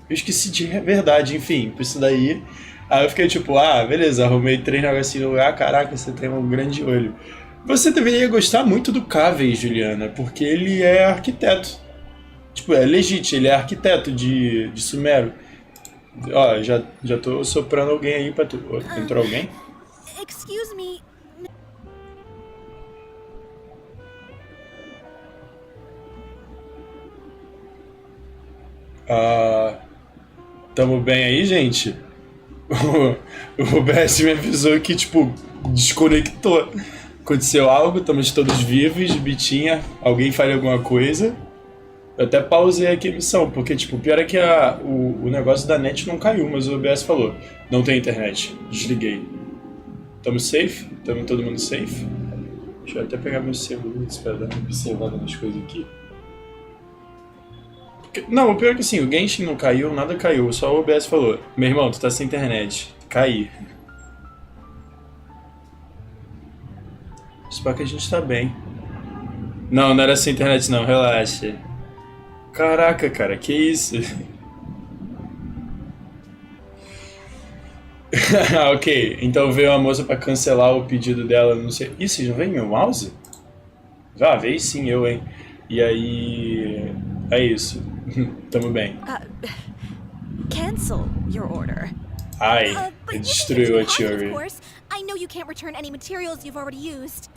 Eu esqueci de verdade, enfim, por isso daí. Aí eu fiquei tipo, beleza, arrumei 3 negocinhos no lugar, caraca, você tem um grande olho. Você deveria gostar muito do Cavey, Juliana, porque ele é arquiteto. Tipo, é legítimo, ele é arquiteto de Sumero. Ó, já tô soprando alguém aí pra tu. Entrou alguém? Excuse me. Tamo bem aí, gente? O BS me avisou que, tipo, desconectou. Aconteceu algo, estamos todos vivos, bitinha, alguém fale alguma coisa. Eu até pausei aqui a missão, porque, tipo, o pior é que o negócio da net não caiu, mas o OBS falou, não tem internet, desliguei. Tamo safe? Tamo todo mundo safe? Deixa eu até pegar meus segundos pra dar uma observada nas coisas aqui. Não, o pior é que assim, o Genshin não caiu, nada caiu, só o OBS falou, meu irmão, tu tá sem internet, caí. Espero que a gente tá bem. Não, não era sem internet não, relaxa. Caraca, cara, que isso? Ok, então veio a moça pra cancelar o pedido dela, não sei... Ih, vocês não veem meu mouse? Veio sim, eu, hein? E aí... É isso. Tamo bem. Cancel your order. Ai, But destruiu a you can, of Chiori. course. I know you can't return any materials you've already used.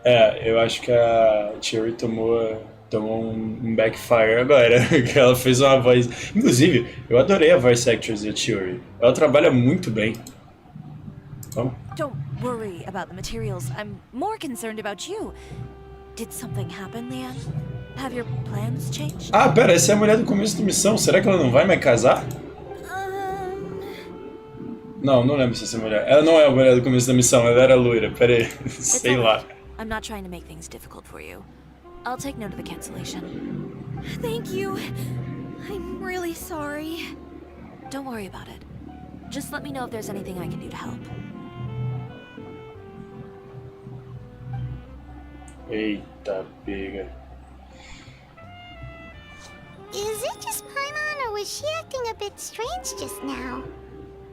Eu acho que a Chiori tomou um backfire agora, que ela fez uma voz... Inclusive, eu adorei a voice actress da Chiori. Ela trabalha muito bem. Vamos? Don't worry about the materials. I'm more concerned about you. Did something happen, Leanne? Have your plans changed? Pera, essa é a mulher do começo da missão. Será que ela não vai mais casar? Não lembro se essa mulher... Ela não é a mulher do começo da missão, ela era loira. Pera aí, sei lá. I'm not trying to make things difficult for you. I'll take note of the cancellation. Thank you. I'm really sorry. Don't worry about it. Just let me know if there's anything I can do to help. Eita, pega. Is it just Paimon, or was she acting a bit strange just now?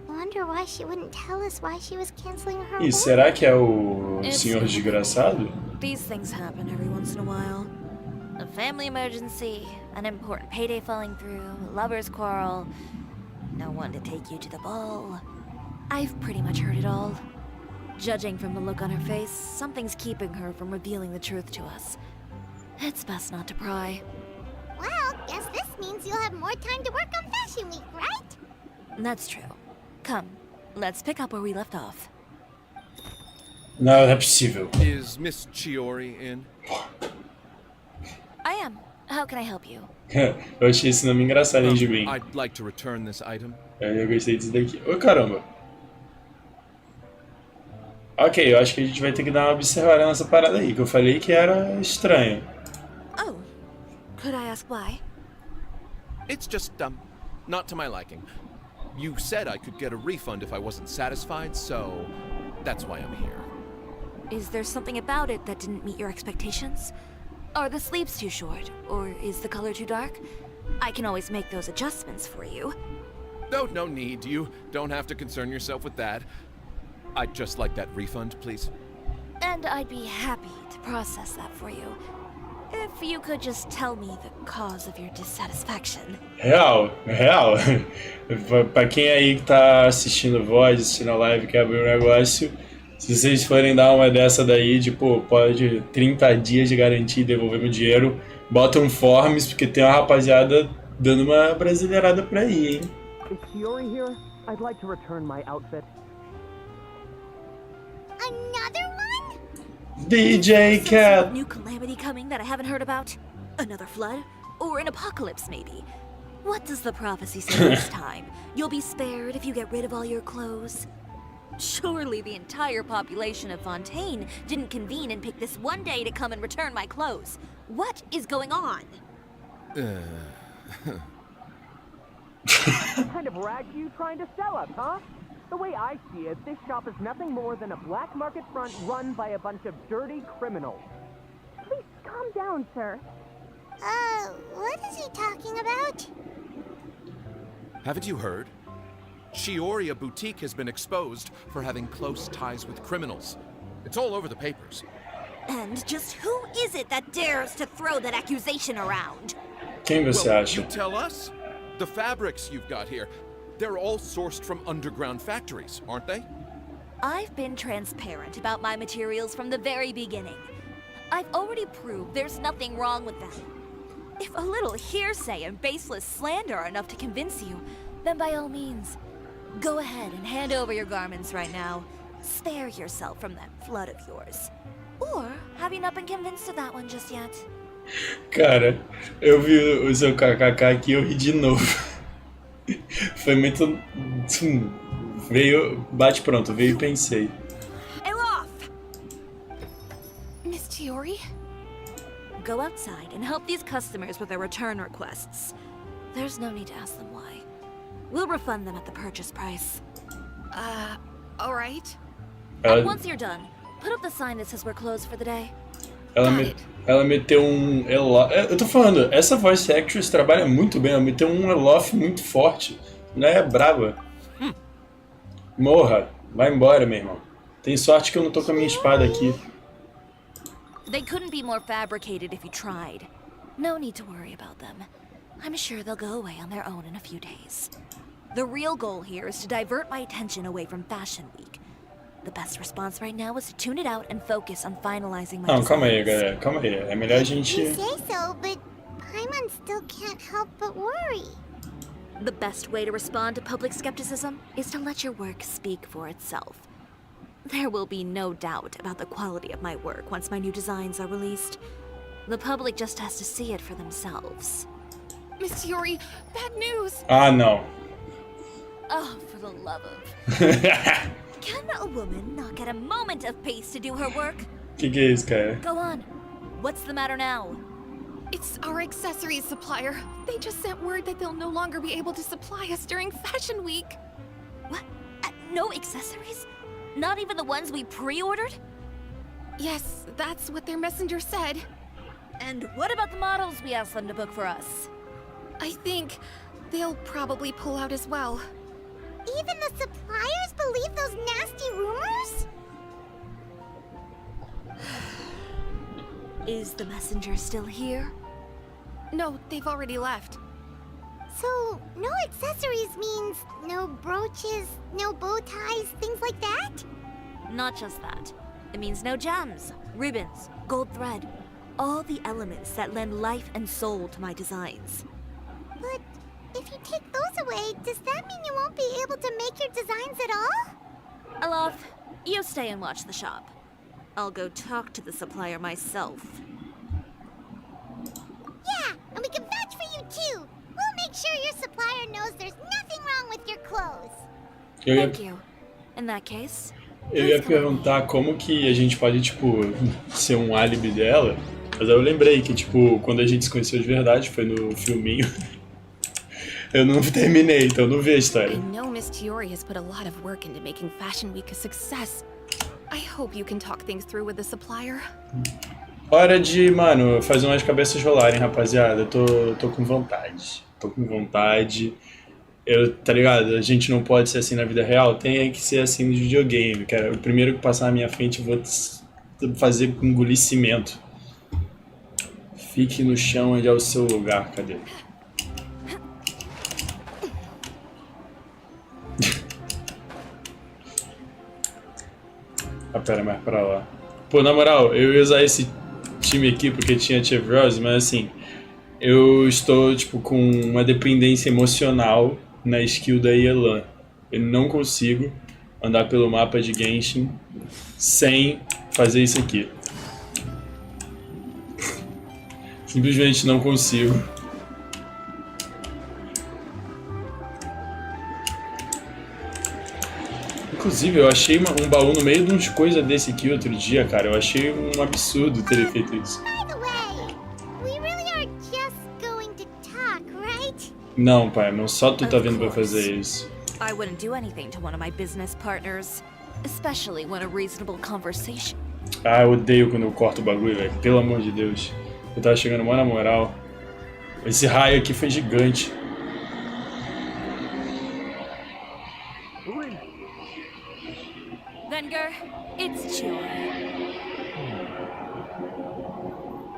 Wonder why she wouldn't tell us why she was canceling her order. Será que é o senhor desgraçado? These things happen every once in a while. A family emergency, an important payday falling through, a lover's quarrel, no one to take you to the ball. I've pretty much heard it all. Judging from the look on her face, something's keeping her from revealing the truth to us. It's best not to pry. Well, guess this means you'll have more time to work on Fashion Week, right? That's true. Come, let's pick up where we left off. Não é possível. Is Miss Chiori in? I am. How can I help you? Eu achei esse nome engraçado, hein, Jibin? I'd like to return this item. Eu gostei disso daqui. Ô, caramba. Ok, eu acho que a gente vai ter que dar uma observada nessa parada aí, que eu falei que era estranho. Oh, could I ask why? It's just, not to my liking. You said I could get a refund if I wasn't satisfied, so that's why I'm here. Is there something about it that didn't meet your expectations? Are the sleeves too short, or is the color too dark? I can always make those adjustments for you. No need. You don't have to concern yourself with that. I'd just like that refund, please. And I'd be happy to process that for you. If you could just tell me the cause of your dissatisfaction. Real. Pra quem aí que tá assistindo voz, assistindo a live, quer abrir um negócio, se vocês forem dar uma dessa daí, de pô, pode 30 dias de garantia e devolver meu dinheiro, bota um forms, porque tem uma rapaziada dando uma brasileirada pra aí, hein? Is Chiori here? I'd like to return my outfit. Another one? DJ Some sort Cat! of new calamity coming that I haven't heard about? Another flood? Or an apocalypse, maybe? What does the prophecy say this time? You'll be spared if you get rid of all your clothes? Surely the entire population of Fontaine didn't convene and pick this one day to come and return my clothes. What is going on? What kind of rags are you trying to sell us, huh? The way I see it, this shop is nothing more than a black market front run by a bunch of dirty criminals. Please calm down, sir. What is he talking about? Haven't you heard? Chiori Boutique has been exposed for having close ties with criminals. It's all over the papers. And just who is it that dares to throw that accusation around? Quem você Well, acha? you tell us. The fabrics you've got here, they're all sourced from underground factories, aren't they? I've been transparent about my materials from the very beginning. I've already proved there's nothing wrong with them. If a little hearsay and baseless slander are enough to convince you, then by all means, go ahead and hand over your garments right now. Spare yourself from that flood of yours. Or have you not been convinced of that one just yet? Cara, eu vi o seu kkk aqui e eu ri de novo. Foi muito... Veio... Bate pronto, veio e pensei. Elof! Miss Chiori? Go outside and help these customers with their return requests. There's no need to ask them why. We'll refund them at the purchase price. Alright. And Ela, once you're done, put up the sign that says we're closed for the day. ela meteu um Elof... Eu tô falando, essa voice actress trabalha muito bem. Ela meteu um Elof muito forte. Não é braba. Morra. Vai embora, meu irmão. Tem sorte que eu não tô com a minha espada aqui. They couldn't be more fabricated if you tried. No need to worry about them. I'm sure they'll go away on their own in a few days. The real goal here is to divert my attention away from Fashion Week. The best response right now is to tune it out and focus on finalizing my Não, calma aí, designs. galera. Calma aí. É melhor a gente... You say so, but Paimon still can't help but worry. The best way to respond to public skepticism is to let your work speak for itself. There will be no doubt about the quality of my work once my new designs are released. The public just has to see it for themselves. Miss Chiori, bad news! Ah, não. Oh, for the love of... Can a woman not get a moment of peace to do her work? Que é isso, cara? Go on. What's the matter now? It's our accessories supplier. They just sent word that they'll no longer be able to supply us during Fashion Week. What? No accessories? Not even the ones we pre-ordered? Yes, that's what their messenger said. And what about the models we asked them to book for us? I think they'll probably pull out as well. Even the suppliers believe those nasty rumors? Is the messenger still here? No, they've already left. So, no accessories means no brooches, no bow ties, things like that? Not just that. It means no gems, ribbons, gold thread. All the elements that lend life and soul to my designs. But if you take those away, does that mean you won't be able to make your designs at all? Alof, you stay and watch the shop. I'll go talk to the supplier myself. Yeah, and we can vouch for you too. We'll make sure your supplier knows there's nothing wrong with your clothes. Thank you. In that case, Eu ia perguntar como que a gente pode, tipo, ser um álibi dela, mas aí eu lembrei que, tipo, quando a gente se conheceu de verdade, foi no filminho. Eu não terminei, então eu não vi a história. I know Miss Chiori has put a lot of work into making Fashion Week a success. I hope you can talk things through with the supplier. Hora de, mano, fazer umas cabeças rolarem, rapaziada. Eu tô com vontade. Tô com vontade. Tá ligado? A gente não pode ser assim na vida real, tem que ser assim no videogame, cara. O primeiro que passar na minha frente, eu vou fazer com engolir cimento. Fique no chão onde é o seu lugar, cadê? Ah, pera, mais pra lá. Pô, na moral, eu ia usar esse time aqui porque tinha Tia Rose, mas assim, eu estou, tipo, com uma dependência emocional na skill da Yelan. Eu não consigo andar pelo mapa de Genshin sem fazer isso aqui. Simplesmente não consigo. Inclusive, eu achei um baú no meio de uns coisa desse aqui outro dia, cara. Eu achei um absurdo ter feito isso. By the way, we really are just going to talk, right? Não, pai, não só tu tá Of vendo pra course. fazer isso. I wouldn't do anything to one of my business partners, especially when a reasonable conversation. Ah, eu odeio quando eu corto o bagulho, velho. Pelo amor de Deus. Eu tava chegando mó na moral. Esse raio aqui foi gigante. Venger, it's Chiori.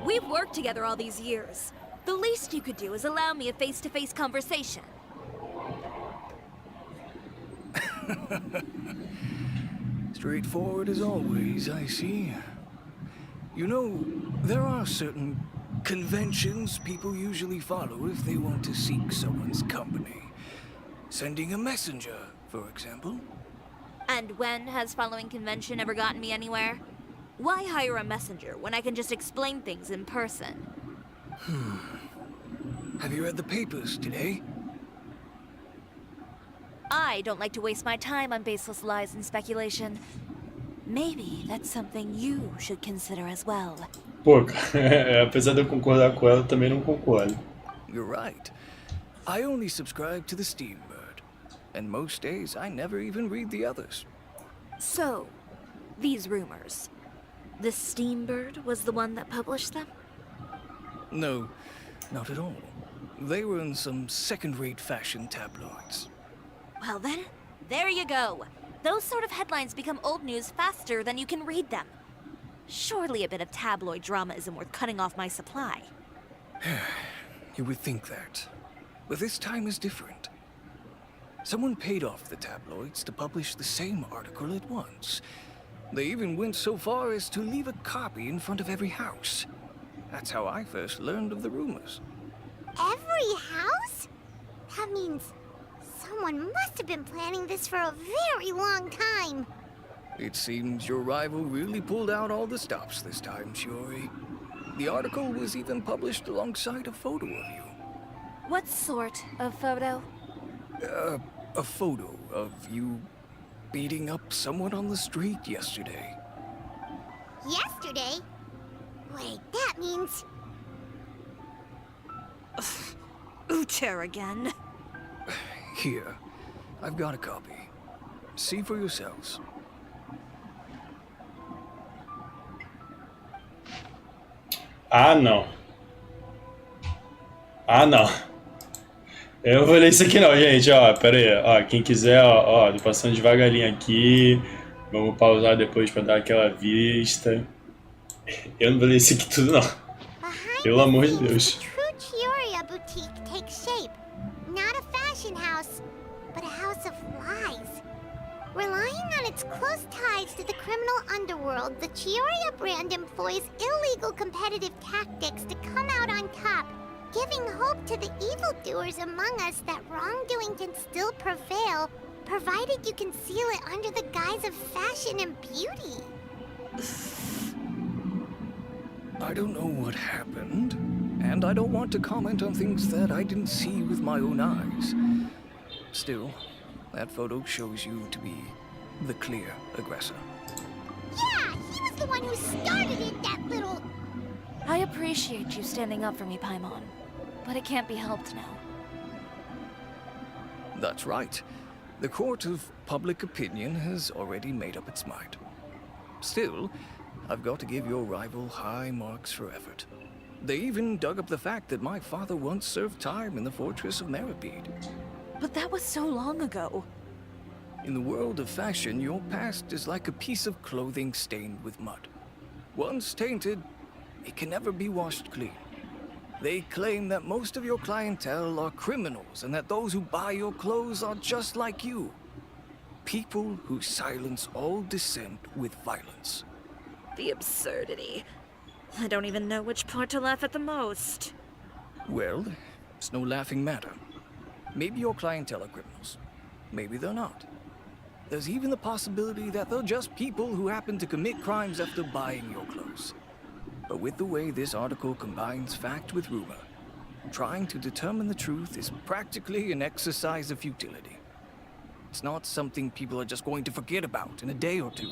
We've worked together all these years. The least you could do is allow me a face-to-face conversation. Straightforward as always, I see. You know, there are certain conventions people usually follow if they want to seek someone's company. Sending a messenger, for example. And when has following convention ever gotten me anywhere? Why hire a messenger when I can just explain things in person? Have you read the papers today? I don't like to waste my time on baseless lies and speculation. Maybe that's something you should consider as well. Pô, apesar de eu concordar com ela, eu também não concordo. You're right. I only subscribe to the Steambird. And most days, I never even read the others. So, these rumors. The Steambird was the one that published them? No, not at all. They were in some second-rate fashion tabloids. Well then, there you go. Those sort of headlines become old news faster than you can read them. Surely a bit of tabloid drama isn't worth cutting off my supply. You would think that. But this time is different. Someone paid off the tabloids to publish the same article at once. They even went so far as to leave a copy in front of every house. That's how I first learned of the rumors. Every house? That means someone must have been planning this for a very long time. It seems your rival really pulled out all the stops this time, Chiori. The article was even published alongside a photo of you. What sort of photo? A photo of you beating up someone on the street yesterday. Yesterday? Wait, that means... Ucher again. Here, I've got a copy. See for yourselves. Ah, não. Ah, não. Eu não vou ler isso aqui não, gente, ó, pera aí, ó, quem quiser, ó, tô passando devagarinho aqui, vamos pausar depois pra dar aquela vista. Eu não vou ler isso aqui tudo não, pelo amor de Deus. The true Chiori boutique takes shape. Not a fashion house, but a house of lies. Relying on its close ties to the criminal underworld, the Chiori brand employs illegal competitive tactics to come out on top, giving hope to the evildoers among us that wrongdoing can still prevail, provided you conceal it under the guise of fashion and beauty. I don't know what happened, and I don't want to comment on things that I didn't see with my own eyes. Still, that photo shows you to be the clear aggressor. Yeah, he was the one who started it, that little... I appreciate you standing up for me, Paimon, but it can't be helped now. That's right. The court of public opinion has already made up its mind. Still, I've got to give your rival high marks for effort. They even dug up the fact that my father once served time in the fortress of Meripede. But that was so long ago. In the world of fashion, your past is like a piece of clothing stained with mud. Once tainted, it can never be washed clean. They claim that most of your clientele are criminals and that those who buy your clothes are just like you. People who silence all dissent with violence. The absurdity. I don't even know which part to laugh at the most. Well, it's no laughing matter. Maybe your clientele are criminals. Maybe they're not. There's even the possibility that they're just people who happen to commit crimes after buying your clothes. But with the way this article combines fact with rumor, trying to determine the truth is practically an exercise of futility. It's not something people are just going to forget about in a day or two,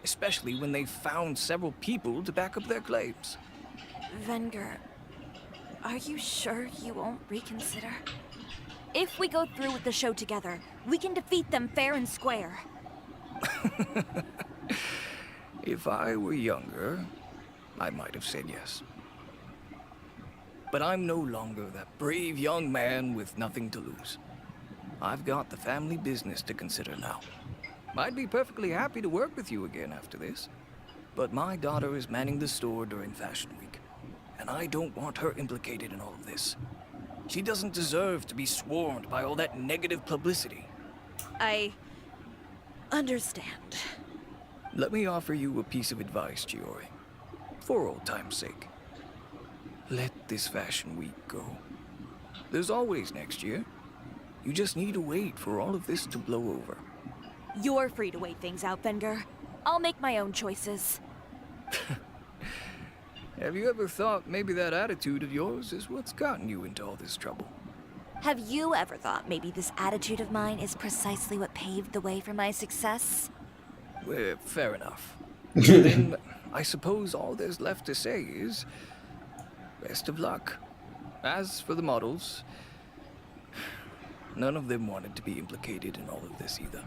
especially when they've found several people to back up their claims. Venger, are you sure you won't reconsider? If we go through with the show together, we can defeat them fair and square. If I were younger, I might have said yes. But I'm no longer that brave young man with nothing to lose. I've got the family business to consider now. I'd be perfectly happy to work with you again after this. But my daughter is manning the store during Fashion Week, and I don't want her implicated in all of this. She doesn't deserve to be swarmed by all that negative publicity. I understand. Let me offer you a piece of advice, Chiori. For old time's sake. Let this Fashion Week go. There's always next year. You just need to wait for all of this to blow over. You're free to wait things out, Venger. I'll make my own choices. Have you ever thought maybe that attitude of yours is what's gotten you into all this trouble? Have you ever thought maybe this attitude of mine is precisely what paved the way for my success? Well, fair enough. Then I suppose all there's left to say is best of luck. As for the models, none of them wanted to be implicated in all of this either.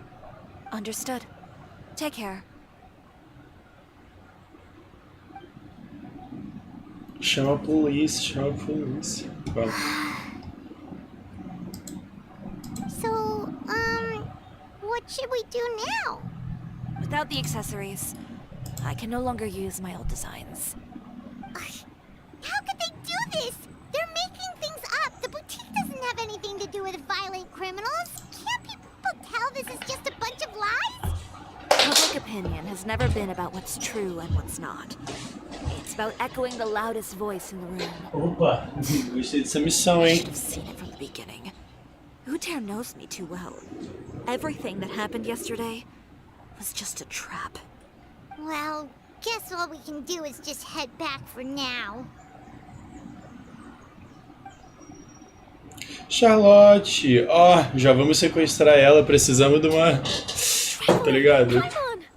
Understood. Take care. Chama a polícia, chama a polícia. Vamos. So, what should we do now? Without the accessories, I can no longer use my old designs. How could they do this? They're making things up. The boutique doesn't have anything to do with violent criminals. Can't people tell this is just a bunch of lies? Public opinion has never been about what's true and what's not. It's about echoing the loudest voice in the room. Opa, gostei dessa missão, I hein? should have seen it from the beginning. Uter knows me too well. Everything that happened yesterday was just a trap. Well, guess all we can do is just head back for now. Charlotte, ó, já vamos sequestrar ela, precisamos de uma... Tá ligado?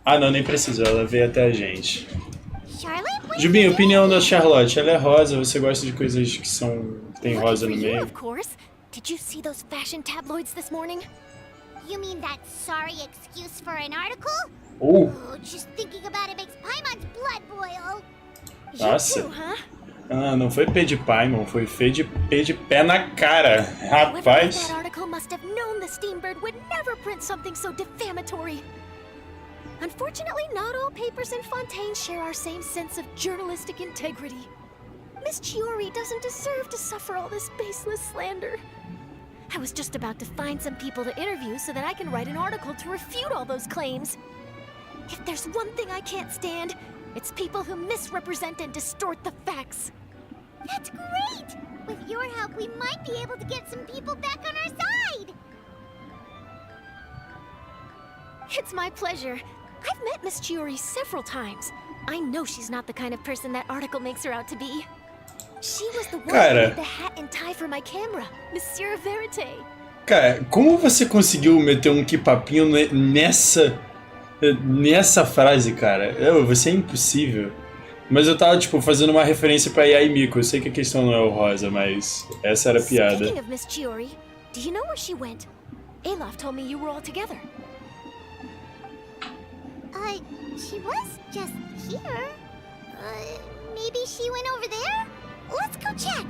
Ah, não, nem precisou, ela veio até a gente. Charlotte? Jubinho, opinião da Charlotte, ela é rosa, você gosta de coisas que são... tem rosa no meio? Of course. Did you see those fashion tabloids this morning? You mean that sorry excuse for an article? Oh, Just thinking about it makes Paimon's blood boil. nossa. huh? Ah, não foi P de Paimon, foi P de pé na cara. Whoever wrote Rapaz. that article must have known the Steambird would never print something so defamatory. Unfortunately, not all papers in Fontaine share our same sense of journalistic integrity. Miss Chiori doesn't deserve to suffer all this baseless slander. I was just about to find some people to interview so that I can write an article to refute all those claims. If there's one thing I can't stand, it's people who misrepresent and distort the facts. That's great! With your help, we might be able to get some people back on our side! It's my pleasure. I've met Miss Chiori several times. I know she's not the kind of person that article makes her out to be. She was the one who Cara. made the hat and tie for my camera, Monsieur Verite. Cara, como você conseguiu meter um que papinho nessa frase, cara? Você é impossível. Mas eu tava, tipo, fazendo uma referência pra Yai Miko. Eu sei que a questão não é o rosa, mas essa era a piada. Speaking of Miss Chiori, do you know where she went? Olaf told me you were all together. She was just here. Maybe she went over there? Let's go check.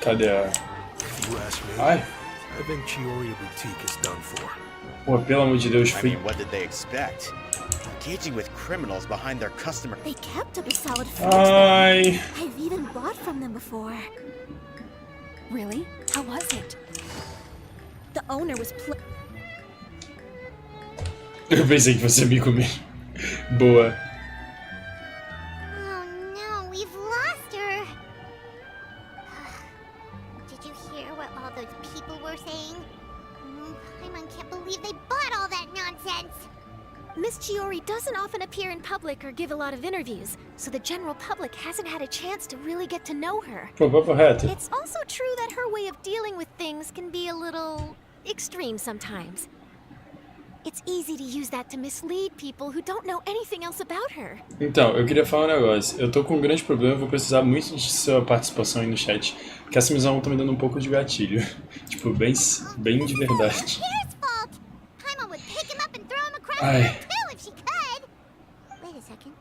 Cadê a... If you ask me, Ai. I think Chiori Boutique is done for. Pô, pelo amor de Deus, I fui... mean, what did they expect? Engaging with criminals behind their customer. They kept up a solid front. Ai... I've even bought from them before. Really? How was it? The owner was Eu pensei que você ia me comer. Boa. Oh no, we've lost her. Did you hear what all those people were saying? Paimon can't believe they bought all that nonsense. Miss Chiori doesn't often appear in public or give a lot of interviews, so the general public hasn't had a chance to really get to know her. Pô, papo reto. It's also true that her way of dealing with things can be a little extreme sometimes. It's easy to use that to mislead people who don't know anything else about her. Então, eu queria falar um negócio. Eu tô com um grande problema, vou precisar muito de sua participação aí no chat. Porque essa missão tá me dando um pouco de gatilho. Tipo, bem de verdade. Paimon would pick him up and throw him across Ai. the room too if she could. Wait a second.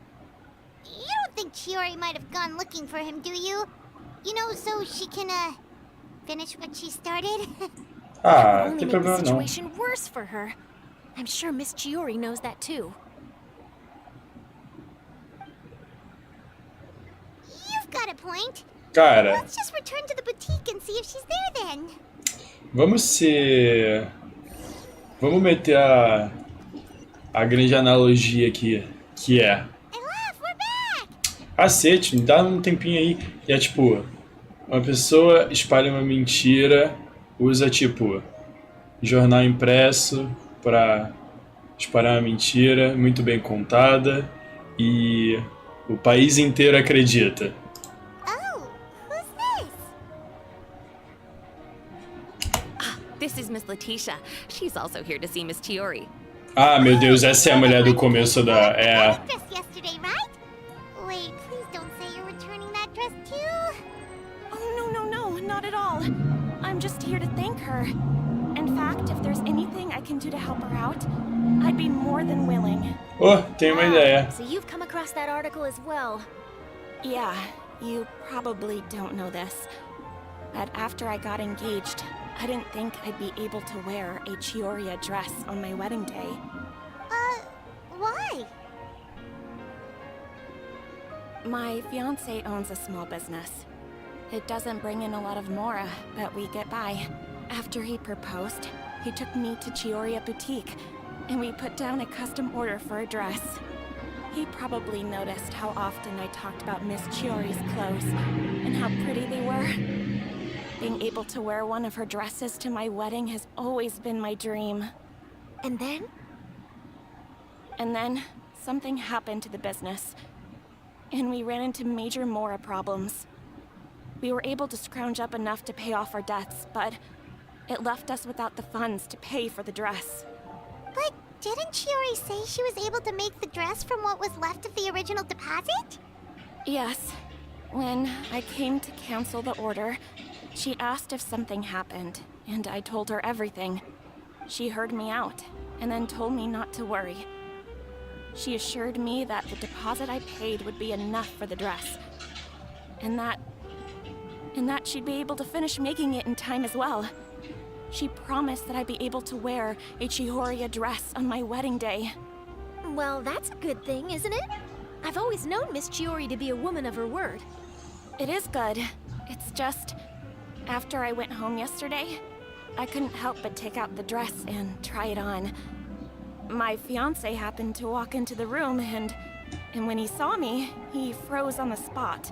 You don't think Chiori might have gone looking for him, do you? You know, so she can, finish what she started? Ah, Only tem make the problema não. situation worse for her. I'm sure Miss Chiori knows that too. You've got a point. Cara, Let's just return to the boutique and see if she's there then. Vamos meter a grande analogia aqui, que é... Olaf, we're back! Cacete, me dá um tempinho aí. E é tipo, uma pessoa espalha uma mentira, usa tipo, jornal impresso pra espalhar uma mentira muito bem contada e o país inteiro acredita. Oh, who's this? This is Miss Letitia. She's also here to see Miss Chiori. Ah, meu Deus, essa é a mulher do começo da... É... Dress yesterday, right? Wait, please don't say you're returning that dress too. Oh, no, not at all. I'm just here to thank her. In fact, if there's anything I can do to help her out, I'd be more than willing. Oh, tenho uma ideia. So you've come across that article as well. Yeah, you probably don't know this, but after I got engaged, I didn't think I'd be able to wear a Chioria dress on my wedding day. Why? My fiancé owns a small business. It doesn't bring in a lot of mora, but we get by. After he proposed, he took me to Chioria Boutique, and we put down a custom order for a dress. He probably noticed how often I talked about Miss Chiori's clothes, and how pretty they were. Being able to wear one of her dresses to my wedding has always been my dream. And then? And then, something happened to the business, and we ran into major mora problems. We were able to scrounge up enough to pay off our debts, but it left us without the funds to pay for the dress. But didn't Chiori say she was able to make the dress from what was left of the original deposit? Yes. When I came to cancel the order, she asked if something happened, and I told her everything. She heard me out, and then told me not to worry. She assured me that the deposit I paid would be enough for the dress, and that she'd be able to finish making it in time as well. She promised that I'd be able to wear a Chihoria dress on my wedding day. Well, that's a good thing, isn't it? I've always known Miss Chiori to be a woman of her word. It is good. It's just, after I went home yesterday, I couldn't help but take out the dress and try it on. My fiancé happened to walk into the room and when he saw me, he froze on the spot.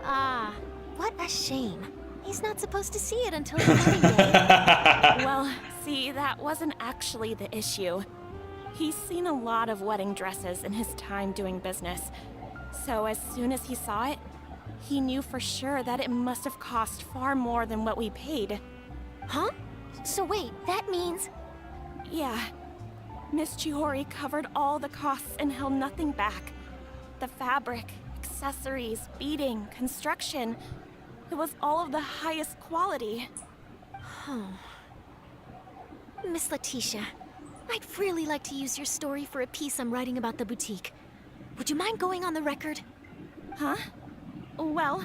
Ah, what a shame. He's not supposed to see it until the wedding day. Well, see, that wasn't actually the issue. He's seen a lot of wedding dresses in his time doing business. So as soon as he saw it, he knew for sure that it must have cost far more than what we paid. Huh? So wait, that means... Yeah. Miss Chiori covered all the costs and held nothing back. The fabric, accessories, beading, construction. It was all of the highest quality. Miss Letitia, I'd really like to use your story for a piece I'm writing about the boutique. Would you mind going on the record? Huh? Well,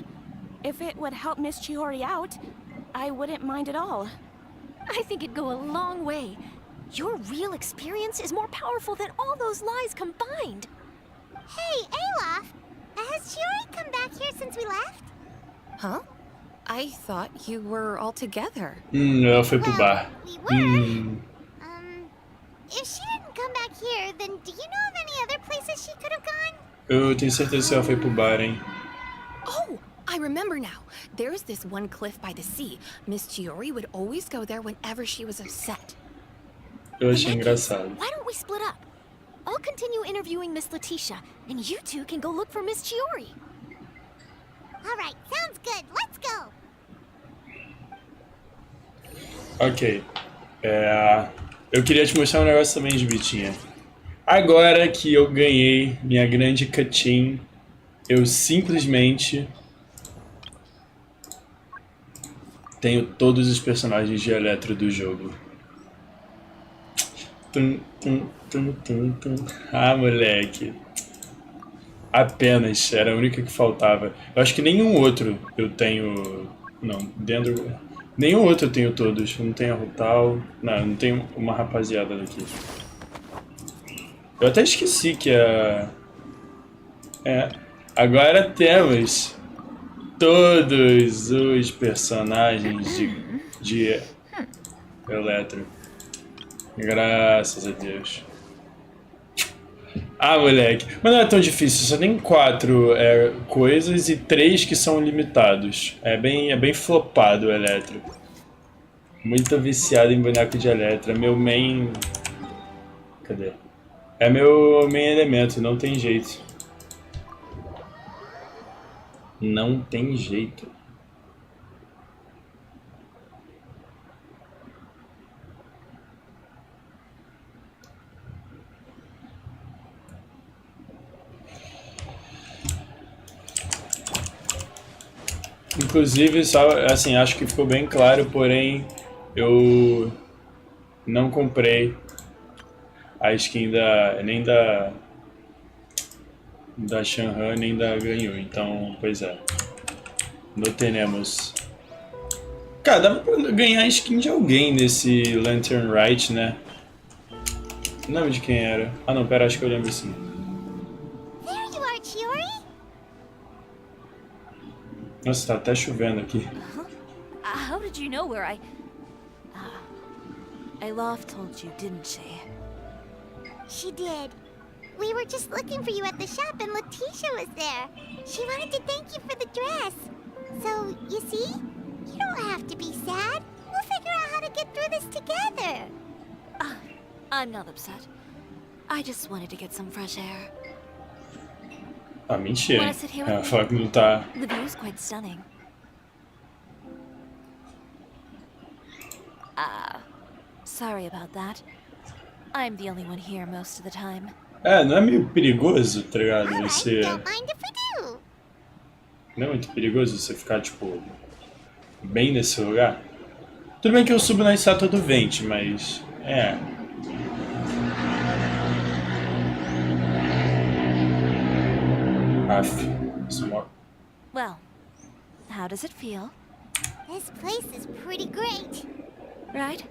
if it would help Miss Chiori out, I wouldn't mind at all. I think it'd go a long way. Your real experience is more powerful than all those lies combined. Hey, Olaf! Has Chiori come back here since we left? Huh? I thought you were all together. Ela foi pro bar. We were. If she didn't come back here, then do you know of any other places she could have gone? Eu tenho certeza que ela foi pro bar, hein? Oh, I remember now. There's this one cliff by the sea. Miss Chiori would always go there whenever she was upset. Eu achei engraçado. Why don't we split up? I'll continue interviewing Miss Letitia, and you two can go look for Miss Chiori. All right, sounds good. Let's go. Ok. Eu queria te mostrar um negócio também de Bitinha. Agora que eu ganhei minha grande cutscene, eu simplesmente tenho todos os personagens de Eletro do jogo. Ah, moleque. Apenas, era a única que faltava. Eu acho que nenhum outro eu tenho... Não, dentro... Nenhum outro eu tenho todos. Eu não tenho a Rutal. Não, eu não tenho uma rapaziada daqui. Eu até esqueci que a... Agora temos todos os personagens de Eletro. Graças a Deus. Ah, moleque. Mas não é tão difícil. Só tem 4 coisas e 3 que são limitados. É bem flopado o Eletro. Muito viciado em boneco de Eletro. É meu main... Cadê? É meu main elemento. Não tem jeito. Não tem jeito. Inclusive, só, assim, acho que ficou bem claro, porém eu não comprei a skin nem da Shanhan, nem da Ganyu, então, pois é. Não teremos. Cara, dava pra ganhar a skin de alguém nesse Lantern Right, né? Não lembro de quem era. Ah não, pera, acho que eu lembro sim. There you are, Chiori. Nossa, tá até chovendo aqui. How did you know where I... Olaf told you, didn't she? She did. We were just looking for you at the shop and Letitia was there. She wanted to thank you for the dress. So, you see? You don't have to be sad. We'll figure out how to get through this together. I'm not upset. I just wanted to get some fresh air. Ah, mentira. Wanna sit here with Ela me? fala que não tá... The view's quite stunning. Sorry about that. I'm the only one here most of the time. Não é meio perigoso, tá ligado? All right, Você... don't mind if we do. Não é muito perigoso você ficar, tipo, bem nesse lugar? Tudo bem que eu subo na estátua do Vente, mas... Well, how does it feel? This place is pretty great. Right?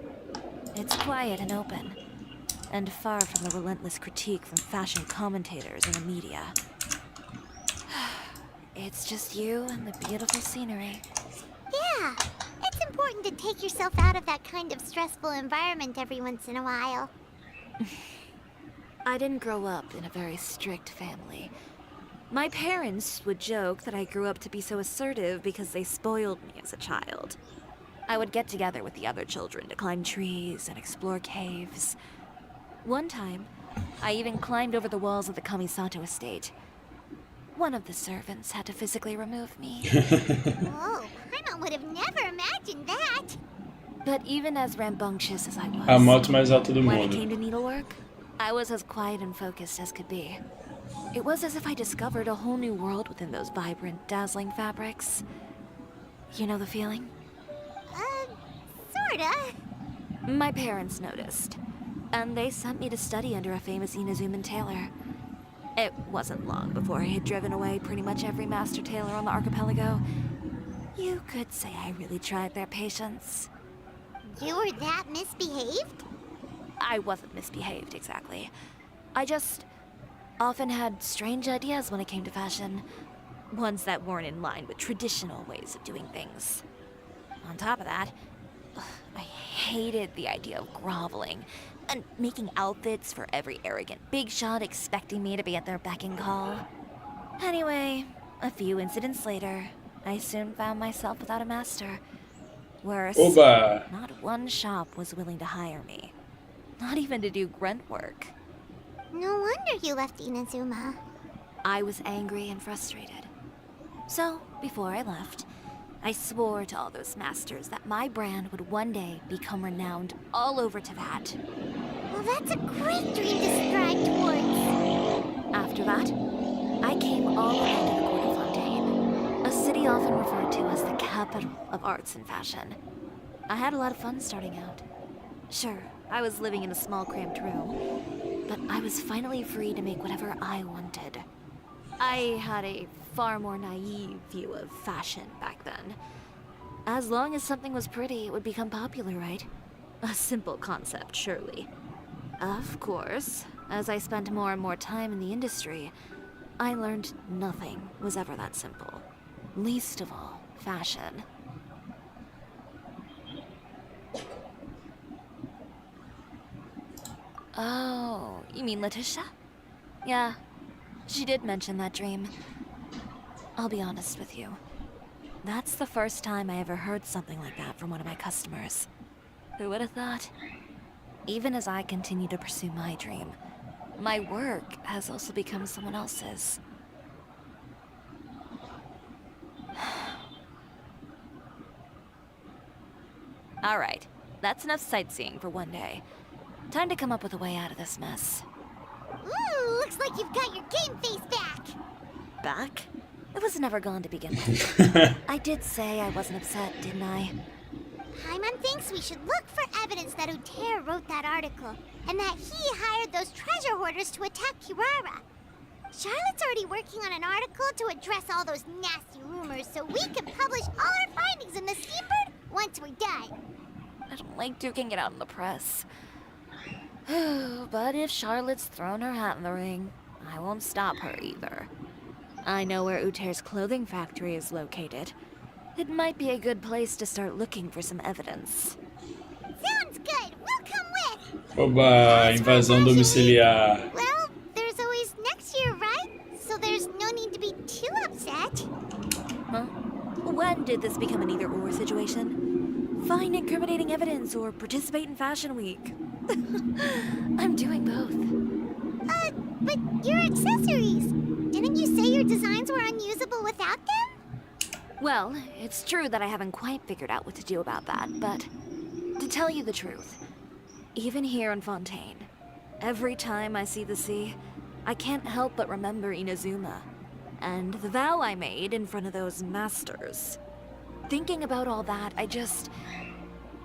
It's quiet and open, and far from the relentless critique from fashion commentators and the media. It's just you and the beautiful scenery. Yeah, it's important to take yourself out of that kind of stressful environment every once in a while. I didn't grow up in a very strict family. My parents would joke that I grew up to be so assertive because they spoiled me as a child. I would get together with the other children to climb trees and explore caves. One time, I even climbed over the walls of the Kamisato estate. One of the servants had to physically remove me. Whoa, Paimon would have never imagined that. But even as rambunctious as I was, A moto mais alta do when it mundo. came to needlework, I was as quiet and focused as could be. It was as if I discovered a whole new world within those vibrant, dazzling fabrics. You know the feeling? Sorta. My parents noticed, and they sent me to study under a famous Inazuman tailor. It wasn't long before I had driven away pretty much every master tailor on the archipelago. You could say I really tried their patience. You were that misbehaved? I wasn't misbehaved, exactly. I just often had strange ideas when it came to fashion. Ones that weren't in line with traditional ways of doing things. On top of that, I hated the idea of groveling and making outfits for every arrogant big shot expecting me to be at their beck and call. Anyway, a few incidents later, I soon found myself without a master. Worse, Oba! not one shop was willing to hire me. Not even to do grunt work. No wonder you left Inazuma. I was angry and frustrated. So, before I left, I swore to all those masters that my brand would one day become renowned all over Teyvat. Well, that's a great dream to strive towards. After that, I came all the way to the court of Fontaine, a city often referred to as the capital of arts and fashion. I had a lot of fun starting out. Sure, I was living in a small cramped room, but I was finally free to make whatever I wanted. I had a far more naive view of fashion back then. As long as something was pretty, it would become popular, right? A simple concept, surely. Of course, as I spent more and more time in the industry, I learned nothing was ever that simple. Least of all, fashion. Oh, you mean Letitia? Yeah, she did mention that dream. I'll be honest with you. That's the first time I ever heard something like that from one of my customers. Who would have thought? Even as I continue to pursue my dream, my work has also become someone else's. Alright, that's enough sightseeing for one day. Time to come up with a way out of this mess. Ooh, looks like you've got your game face back. Back? It was never gone to begin with. I did say I wasn't upset, didn't I? Paimon thinks we should look for evidence that Uter wrote that article, and that he hired those treasure hoarders to attack Kirara. Charlotte's already working on an article to address all those nasty rumors so we can publish all our findings in the Steambird once we're done. I don't like duking it out in the press. But if Charlotte's thrown her hat in the ring, I won't stop her either. I know where Uter's clothing factory is located. It might be a good place to start looking for some evidence. Sounds good. We'll come with. Oba, invasão domiciliar. Well, there's always next year, right? So there's no need to be too upset. Huh? When did this become an either-or situation? Find incriminating evidence or participate in Fashion Week. I'm doing both. But your accessories. Didn't you say your designs were unusable without them? Well, it's true that I haven't quite figured out what to do about that, but to tell you the truth, even here in Fontaine, every time I see the sea, I can't help but remember Inazuma, and the vow I made in front of those masters. Thinking about all that, I just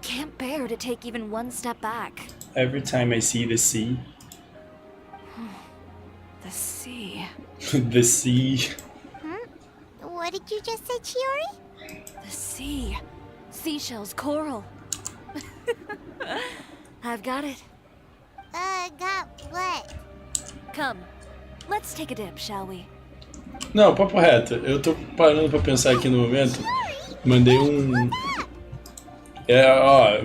can't bear to take even one step back. Every time I see the sea. The sea. The sea. What did you just say, Chiori? The sea. Seashells, coral. I've got it. Got what? Come, let's take a dip, shall we? Não, papo reto. Eu tô parando pra pensar aqui no momento. Mandei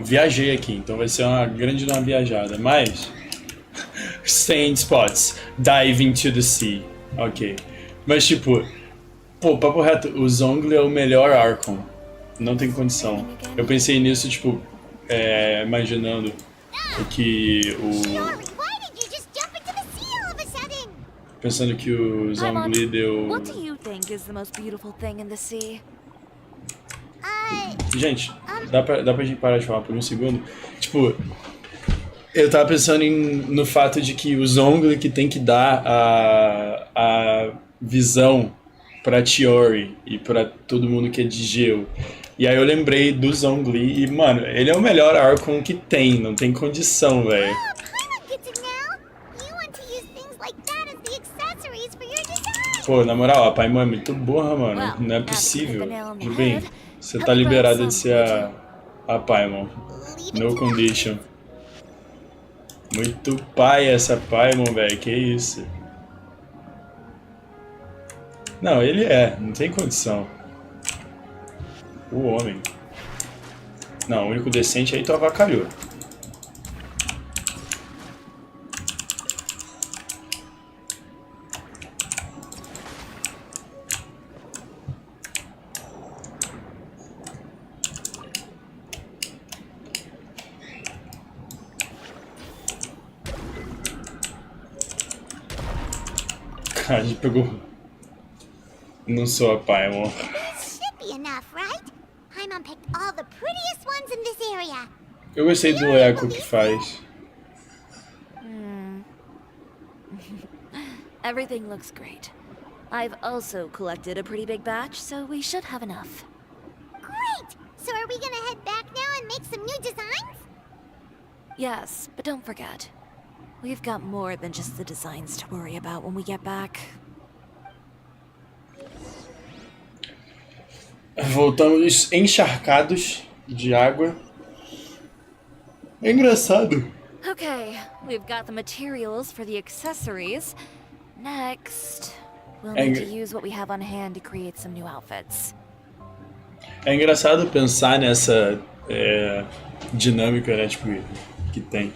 viajei aqui, então vai ser uma grande uma viajada, mas... Stay in spots. Dive into the sea. Ok. Mas tipo, pô, papo reto, o Zhongli é o melhor Archon. Não tem condição. Eu pensei nisso, tipo, imaginando o que o... Chiori, why did you just jump into the sea all of a sudden? Pensando que o Zhongli deu... What do you think is the most beautiful thing in the sea? Gente, dá pra gente parar de falar por um segundo? Tipo, eu tava pensando no fato de que o Zhongli que tem que dar a visão pra Chiori e pra todo mundo que é de gelo. E aí eu lembrei do Zhongli e, mano, ele é o melhor Archon que tem, não tem condição, velho. Pô, na moral, a Paimon é muito burra, mano. Não é possível. Tudo bem, você tá liberada de ser a Paimon. No condition. Muito pai essa Paimon, velho. Que isso? Não, ele não tem condição. O homem. Não, o único decente aí tu avacalhou. A gente pegou. Não sou a Paimon. Eu gostei do eco que faz. Everything looks great. I've also collected a pretty big batch, so we should have enough. Great! So are we gonna head back now and make some new designs? Yes, but don't forget. We've got more than just the designs to worry about when we get back. Voltamos encharcados de água. É engraçado. Okay, we've got the materials for the accessories. Next, we'll need to use what we have on hand to create some new outfits. É engraçado pensar nessa dinâmica, né, tipo, que tem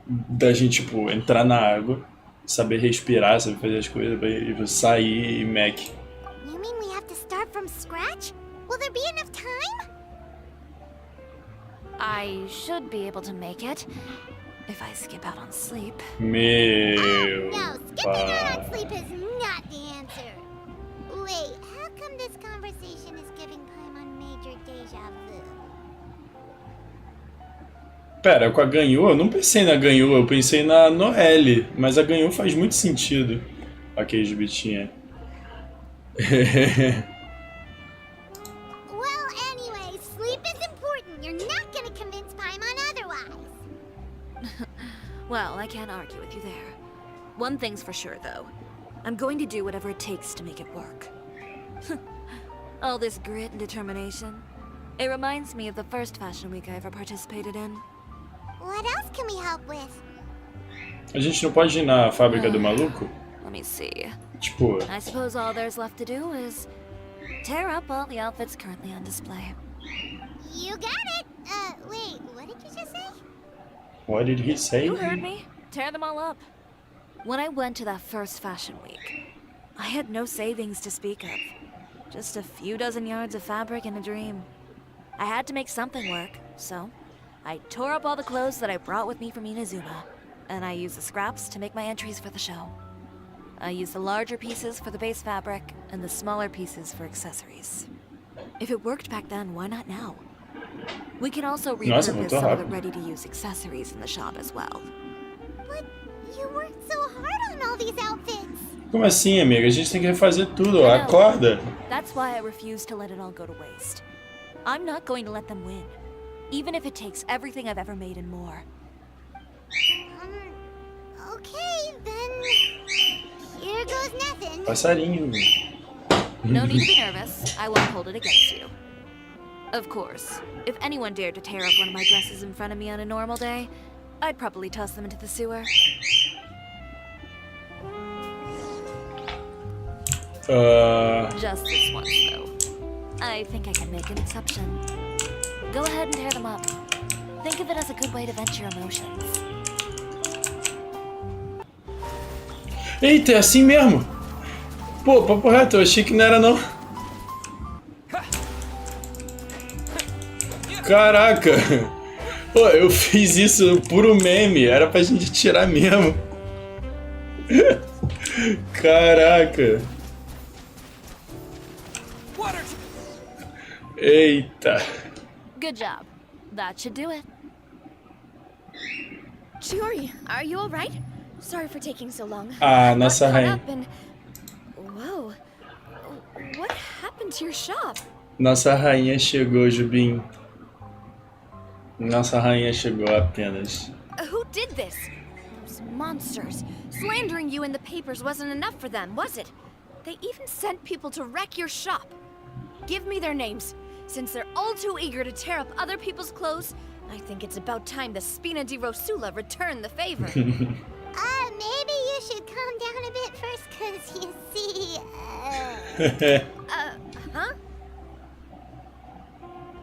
da gente, tipo, entrar na água, saber respirar, saber fazer as coisas e sair e mech. You mean we have to start from scratch? Will there be enough time? I should be able to make it if I skip out on sleep. Meu No, skipping out on sleep is not the answer. Wait, how come this conversation is giving Paimon major deja vu? Pera, com a Ganyu, eu não pensei na Ganyu, eu pensei na Noelle, mas a Ganyu faz muito sentido. Ok, Gibitinha. Well, anyway, sleep is important. You're not gonna convince Paimon otherwise. Well, I can't argue with you there. One thing's for sure, though. I'm going to do whatever it takes to make it work. All this grit and determination. It reminds me of the first fashion week I ever participated in. What else can we help with? A gente não pode ir na fábrica do maluco? Let me see. Tipo... I suppose all there's left to do is tear up all the outfits currently on display. You got it! Wait, what did you just say? What did he say? You heard me. Tear them all up. When I went to that first fashion week, I had no savings to speak of. Just a few dozen yards of fabric and a dream. I had to make something work, so I tore up all the clothes that I brought with me from Inazuma, and I used the scraps to make my entries for the show. I used the larger pieces for the base fabric, and the smaller pieces for accessories. If it worked back then, why not now? We can also repurpose some of the ready-to-use accessories in the shop as well. But you worked so hard on all these outfits! Como assim, amiga? A gente tem que refazer tudo, acorda! That's why I refuse to let it all go to waste. I'm not going to let them win, even if it takes everything I've ever made and more. Okay, then... Here goes nothing. Passarinho. No need to be nervous. I won't hold it against you. Of course, if anyone dared to tear up one of my dresses in front of me on a normal day, I'd probably toss them into the sewer. Just this once, though. I think I can make an exception. Go ahead and tear them up. Think of it as a good way to vent your emotions. Eita, é assim mesmo? Pô, papo reto, eu achei que não era não. Caraca! Pô, eu fiz isso puro meme, era pra gente tirar mesmo. Caraca! Eita! Good job. That should do it. Chiori, are you alright? Sorry for taking so long. Ah, nossa Got caught rainha. up and... Whoa. What happened to your shop? Nossa rainha chegou, Jubim. Nossa rainha chegou apenas. Who did this? Those monsters. Slandering you in the papers wasn't enough for them, was it? They even sent people to wreck your shop. Give me their names. Since they're all too eager to tear up other people's clothes, I think it's about time the Spina di Rosula return the favor. Maybe you should calm down a bit first, cause you see, huh?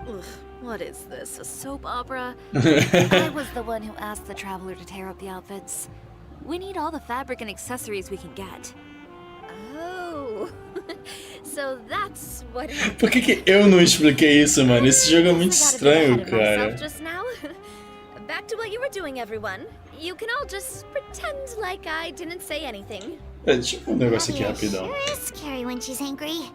Oof, what is this, a soap opera? I was the one who asked the traveler to tear up the outfits. We need all the fabric and accessories we can get. Oh, so that's what happened. Por que eu não expliquei isso, mano? Esse jogo é muito estranho, cara. Just now. Back to what you were doing, everyone. You can all just pretend like I didn't say anything. É, deixa eu ver um negócio aqui rapidão. sure is scary when she's angry.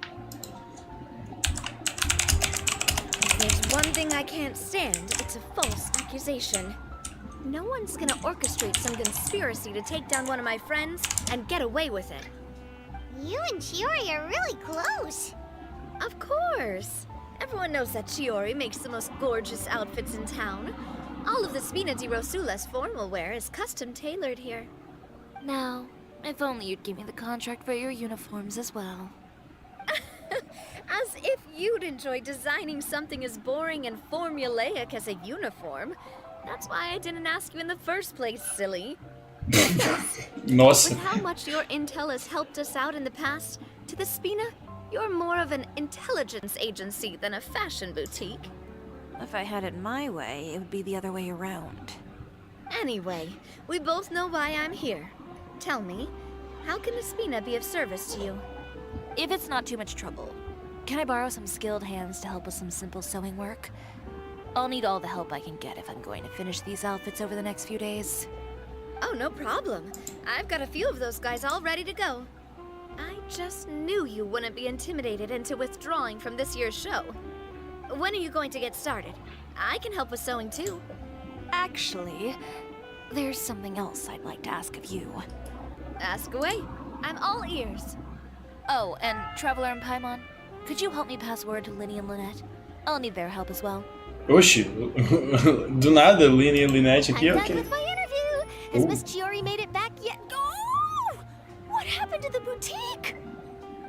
If there's one thing I can't stand, it's a false accusation. No one's gonna orchestrate some conspiracy to take down one of my friends and get away with it. You and Chiori are really close. Of course. Everyone knows that Chiori makes the most gorgeous outfits in town. All of the Spina di Rosula's formal wear is custom tailored here. Now, if only you'd give me the contract for your uniforms as well. As if you'd enjoy designing something as boring and formulaic as a uniform. That's why I didn't ask you in the first place, silly. Nossa. With how much your intel has helped us out in the past, to the Spina, you're more of an intelligence agency than a fashion boutique. If I had it my way, it would be the other way around. Anyway, we both know why I'm here. Tell me, how can the Spina be of service to you? If it's not too much trouble, can I borrow some skilled hands to help with some simple sewing work? I'll need all the help I can get if I'm going to finish these outfits over the next few days. Oh, no problem. I've got a few of those guys all ready to go. I just knew you wouldn't be intimidated into withdrawing from this year's show. When are you going to get started? I can help with sewing too. Actually, there's something else I'd like to ask of you. Ask away. I'm all ears. Oh, and Traveler and Paimon, could you help me pass word to Lynette and Lynette? I'll need their help as well. Oxi, do nada, Lynette e Lynette aqui, I'm ok. done with my interview. Has Miss Chiori made it back yet? Oh! What happened to the boutique?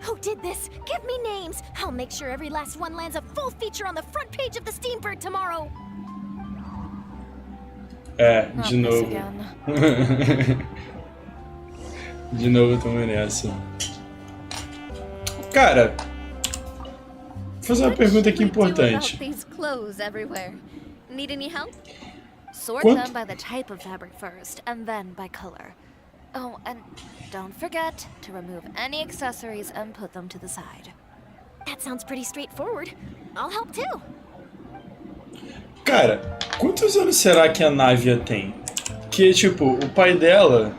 Who did this? Give me names. I'll make sure every last one lands a full feature on the front page of the Steambird tomorrow. É, de Not this novo. again. De novo, tamo nessa. Cara, vou fazer uma pergunta aqui importante. These clothes everywhere. Need any help? Sort Quanto? them by the type of fabric first, and then by color. Oh, and don't forget to remove any accessories and put them to the side. That sounds pretty straightforward. I'll help too. Cara, quantos anos será que a Návia tem? Que, tipo, o pai dela...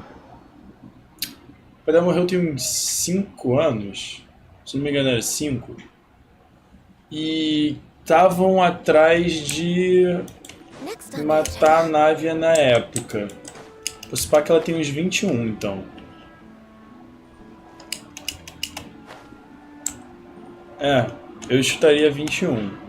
O pai dela morreu tem uns 5 anos. Se não me engano, era 5. E estavam atrás de matar a Návia na época. Vou supor que ela tem uns 21, então. É, eu chutaria 21.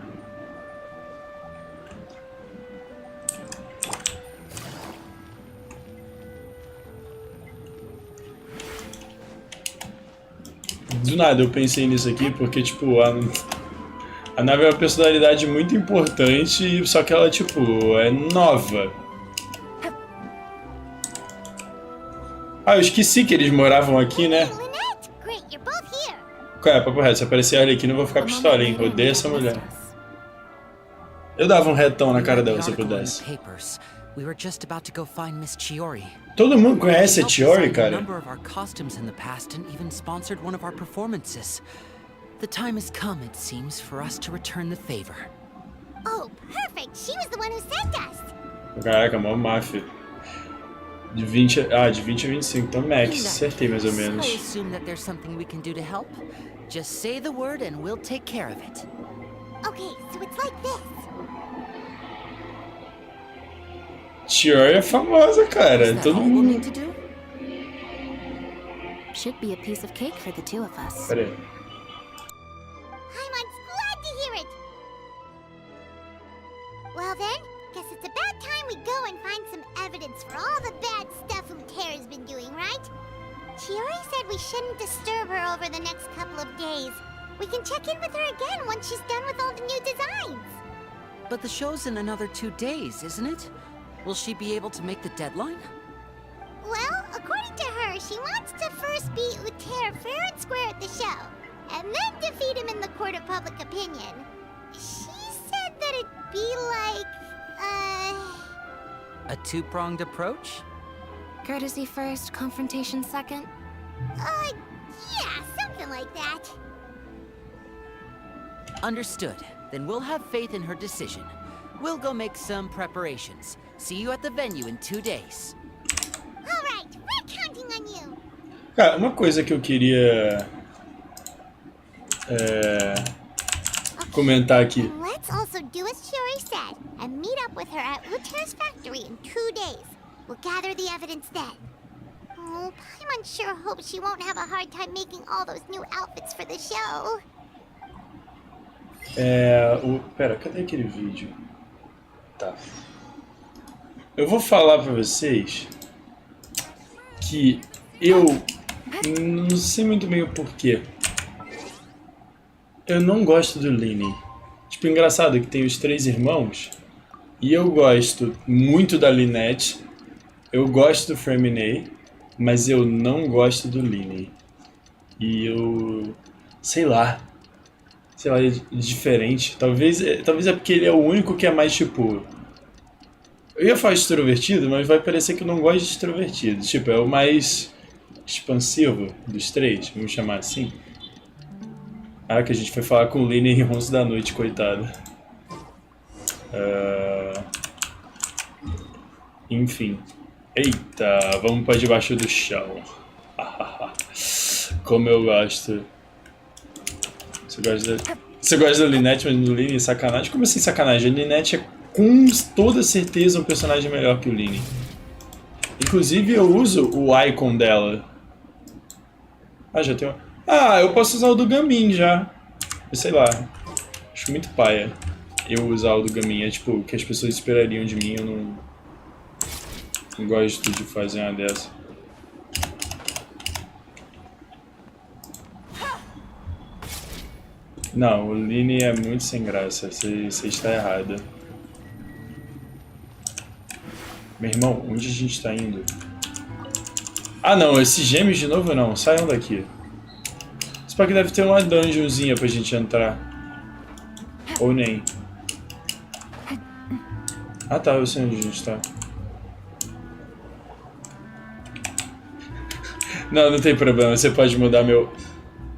Do nada eu pensei nisso aqui, porque, tipo, a Nave é uma personalidade muito importante, só que ela, tipo, é nova. Ah, eu esqueci que eles moravam aqui, né? Lynette, great, you're both here. Qual é, papo reto? Se aparecer ela aqui, não vou ficar pistola, hein? Odeio essa mulher. Eu dava um retão na cara dela se eu pudesse. Papers. We were just about to go find Miss Chiori. Todo mundo conhece a Chiori, A cara. number of our costumes in the past and even sponsored one of our performances. The time has come, it seems, for us to return the favor. Oh, perfect. She was the one who sent us. Caraca, mó máfia. De 20 a 25, então max, acertei mais ou menos. I assume that there's something we can do to help. Just say the word and we'll take care of it. Okay, so it's like this. Chiori é famosa, cara. Is that Todo all we'll mundo. need to do? Should be a piece of cake for the two of us. Pera aí. Paimon's glad to hear it. Well then, guess it's about time we go and find some evidence for all the bad stuff Uterra's been doing, right? Chiori said we shouldn't disturb her over the next couple of days. We can check in with her again once she's done with all the new designs. But the show's in another 2 days, isn't it? Will she be able to make the deadline? Well, according to her, she wants to first beat Uter fair and square at the show, and then defeat him in the court of public opinion. She said that it'd be like, A two-pronged approach? Courtesy first, confrontation second. Yeah, something like that. Understood. Then we'll have faith in her decision. We'll go make some preparations. See you at the venue in 2 days. All right, we're counting on you. Cara, uma coisa que eu queria comentar aqui. And let's also do as Chiori said and meet up with her at Uter's factory in 2 days. We'll gather the evidence then. Oh, Paimon sure hopes she won't have a hard time making all those new outfits for the show. Pera, cadê aquele vídeo? Tá. Eu vou falar pra vocês que eu não sei muito bem o porquê. Eu não gosto do Lynette. Tipo, engraçado que tem os 3 irmãos e eu gosto muito da Lynette, eu gosto do Freminet, mas eu não gosto do Lynette. E eu... sei lá, é diferente. Talvez é porque ele é o único que é mais tipo... Eu ia falar extrovertido, mas vai parecer que eu não gosto de extrovertido. Tipo, é o mais expansivo dos 3, vamos chamar assim. Ah, que a gente foi falar com o Lynette em 11 da noite, coitado. Enfim. Eita, vamos para debaixo do chão. Como eu gosto. Você gosta da Lynette, mas do Lynette é sacanagem? Como assim sacanagem? A Lynette é com toda certeza um personagem melhor que o Lynette. Inclusive eu uso o icon dela. Ah, já tem uma... Ah, eu posso usar o do Gamin já. Sei lá. Acho muito paia eu usar o do Gamin. É tipo o que as pessoas esperariam de mim. Eu não gosto de fazer uma dessa. Não, o Lynette é muito sem graça. Você está errada. Meu irmão, onde a gente está indo? Ah não, esses gêmeos de novo não. Saiam daqui. Só que deve ter uma dungeonzinha pra gente entrar. Ou nem. Ah tá, eu sei onde a gente tá. Não tem problema, você pode mudar meu...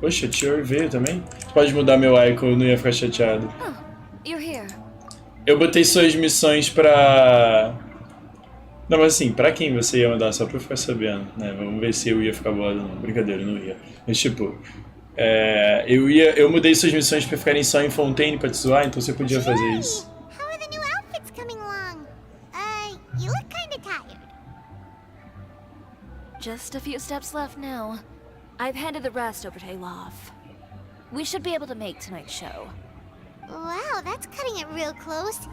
Poxa, a Chiori veio também? Você pode mudar meu icon, eu não ia ficar chateado. You're here. Eu botei suas missões pra... Não, mas assim, pra quem você ia mandar, só pra eu ficar sabendo, né? Vamos ver se eu ia ficar bolado ou não. Brincadeira, eu não ia. Mas tipo... eu mudei suas missões pra ficarem só em Fontaine pra te zoar, então você podia fazer isso. How are the new outfits coming along? You look kinda tired. Just a few steps left now. I've handed the rest over to Alof. We should be able to make tonight's show. Wow, that's cutting it real close.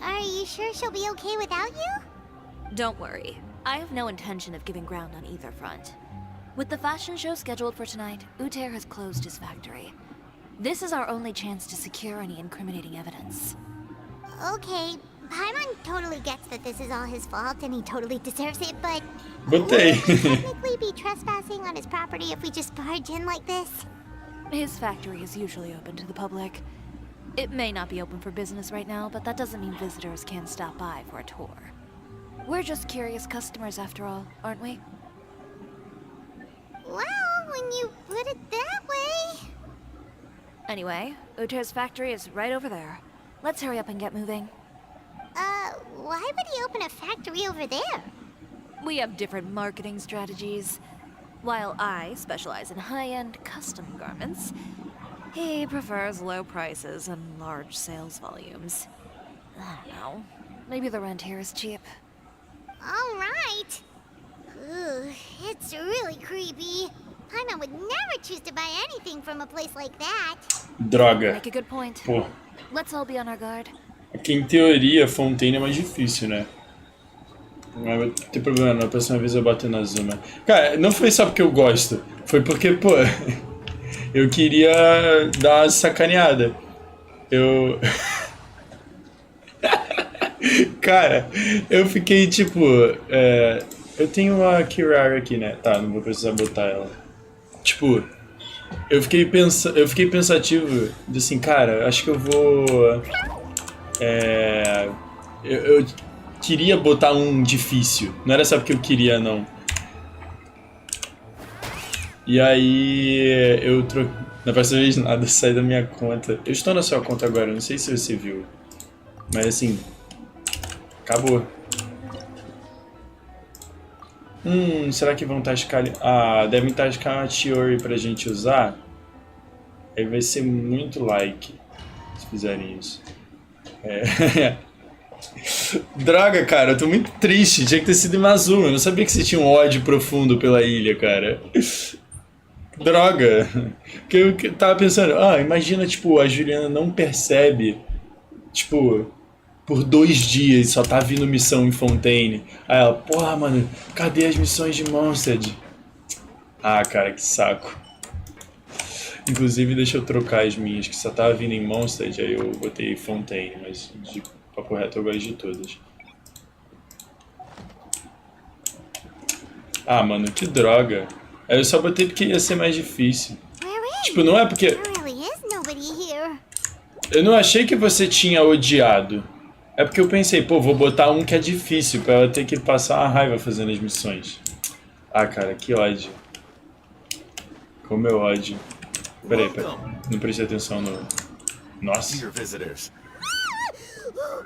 Are you sure she'll be okay without you? Don't worry. I have no intention of giving ground on either front. With the fashion show scheduled for tonight, Uter has closed his factory. This is our only chance to secure any incriminating evidence. Okay, Paimon totally gets that this is all his fault and he totally deserves it, but... Botei. Would he technically be trespassing on his property if we just barge in like this? His factory is usually open to the public. It may not be open for business right now, but that doesn't mean visitors can't stop by for a tour. We're just curious customers after all, aren't we? Well, when you put it that way. Anyway, Uther's factory is right over there. Let's hurry up and get moving. Why would he open a factory over there? We have different marketing strategies. While I specialize in high-end custom garments, he prefers low prices and large sales volumes. I don't know. Maybe the rent here is cheap. All right. Ugh, it's really creepy. Paimon would never choose to buy anything from a place like that. Droga. Make a good point. Pô. Let's all be on our guard. Aqui em teoria, Fontaine é mais difícil, né? Mas não tem problema não, a próxima vez eu boto na Zuma. Cara, não foi só porque eu gosto. Foi porque, pô, eu queria dar uma sacaneada. Cara, eu fiquei tipo... eu tenho uma Kirara aqui, né? Tá, não vou precisar botar ela. Tipo, eu fiquei pensativo de assim, cara, acho que eu vou... Eu queria botar um difícil. Não era só porque eu queria, não. E aí eu troquei... Na próxima vez nada sai da minha conta. Eu estou na sua conta agora, não sei se você viu. Mas assim... Acabou. Será que vão tascar... devem tascar uma Chiori pra gente usar. Aí vai ser muito like se fizerem isso. Droga, cara, eu tô muito triste. Tinha que ter sido Mazuma. Eu não sabia que você tinha um ódio profundo pela ilha, cara. Droga. Porque eu tava pensando, imagina, tipo, a Juliana não percebe, tipo, por 2 dias só tá vindo missão em Fontaine. Aí ela, porra, mano, cadê as missões de Mondstadt? Cara, que saco. Inclusive, deixa eu trocar as minhas, que só tava vindo em Mondstadt, aí eu botei Fontaine, mas de papo reto eu gosto de todas. Mano, que droga. Aí eu só botei porque ia ser mais difícil. Tipo, não é porque... Eu não achei que você tinha odiado. É porque eu pensei, pô, vou botar um que é difícil, pra ela ter que passar uma raiva fazendo as missões. Cara, que ódio. Como eu ódio. Peraí. Não prestei atenção no... Nossa.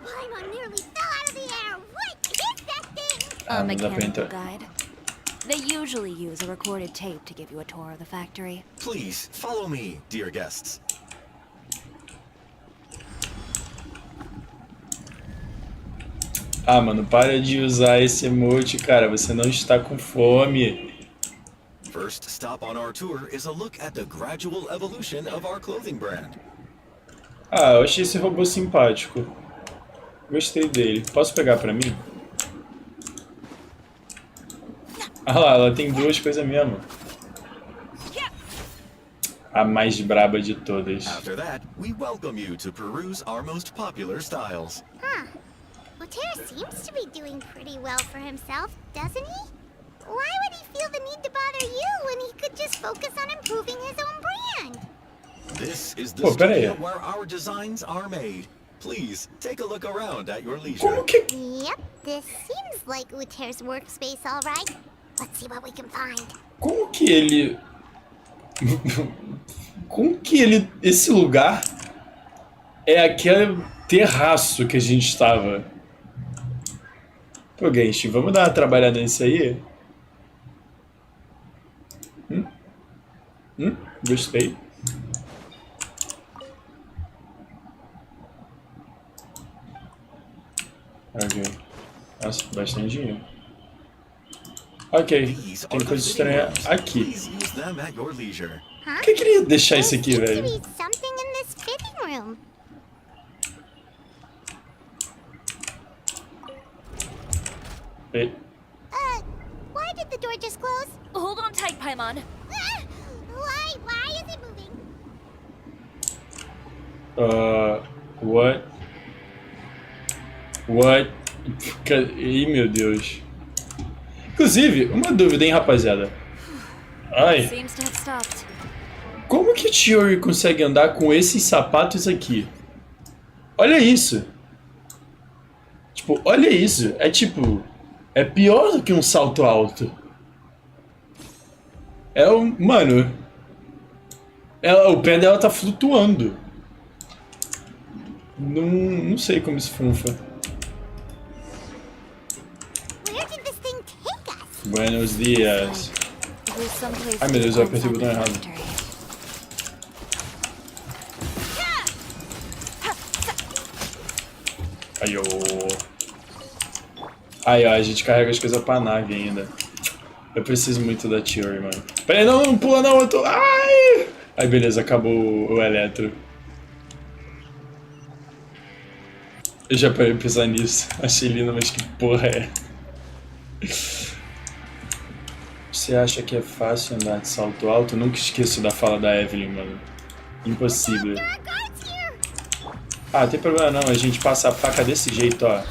Paimon nearly fell out of the air. What is that thing? A mechanical guide. They usually use a recorded tape to give you a tour of the factory. Please, follow me, dear guests. Mano, para de usar esse emote, cara. Você não está com fome. First stop on our tour is a look at the gradual evolution of our clothing brand. Eu achei esse robô simpático. Gostei dele. Posso pegar pra mim? Lá, ela tem 2 coisas mesmo. A mais braba de todas. After that, we welcome you to peruse our most popular styles. Uther seems to be doing pretty well for himself, doesn't he? Why would he feel the need to bother you when he could just focus on improving his own brand? This is the studio where our designs are made. Please, take a look around at your leisure. Yep, this seems like Uther's workspace, all right. Let's see what we can find. Como que ele... Esse lugar é aquele terraço que a gente estava. Pô, Genshin, vamos dar uma trabalhada nisso aí? Gostei. Ok. Nossa, bastante dinheiro. Ok, tem coisa estranha aqui. Por que eu queria deixar isso aqui, velho? Why did the door just close? Hold on tight, Paimon. Why is it moving? What? Ih, meu Deus. Inclusive, uma dúvida, hein, rapaziada. Como que Chiori consegue andar com esses sapatos aqui? Olha isso. Tipo, olha isso. É tipo... É pior do que um salto alto. É o... Mano... o pé dela tá flutuando. Não sei como isso funfa. Buenos dias. Ai meu Deus, eu apertei o botão errado. Ai, Aí, ó, a gente carrega as coisas pra nave ainda. Eu preciso muito da Chiori, mano. Peraí, não pula não, eu tô... Ai! Aí, beleza, acabou o eletro. Eu já parei pra pensar nisso. Achei lindo, mas que porra é? Você acha que é fácil andar de salto alto? Eu nunca esqueço da fala da Evelyn, mano. Impossível. Ah, tem problema não, a gente passa a faca desse jeito, ó.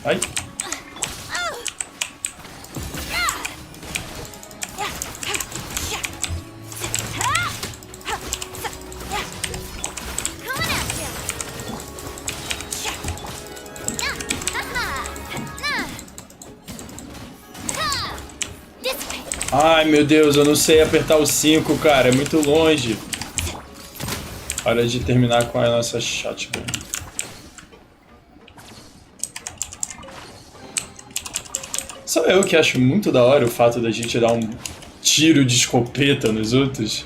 Ai. Ai meu Deus, eu não sei apertar o 5, cara, é muito longe. Hora de terminar com a nossa shotgun. Só eu que acho muito da hora o fato da gente dar um tiro de escopeta nos outros.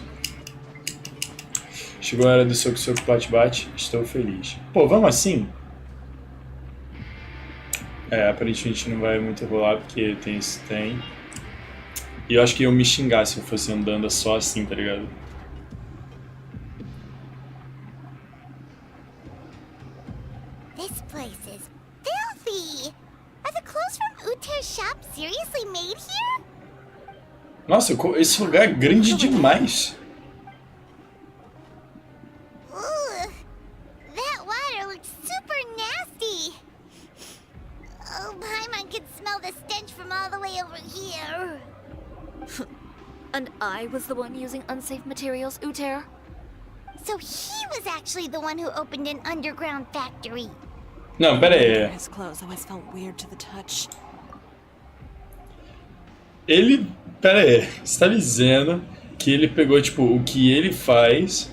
Chegou a hora do soco bate-bate, estou feliz. Pô, vamos assim? É, aparentemente não vai muito rolar porque tem esse trem. E eu acho que eu me xingar se eu fosse andando só assim, tá ligado? This place is filthy. Are the clothes from Uter's shop seriously made here? Nossa, esse lugar é grande demais. Ugh, that water looks super nasty. Oh, Paimon can smell the stench from all the way over here. And I was the one using unsafe materials, Uter? So he was actually the one who opened an underground factory. Não, pera aí. His clothes always felt weird to the touch. Ele... Pera aí. Você tá dizendo que ele pegou, tipo, o que ele faz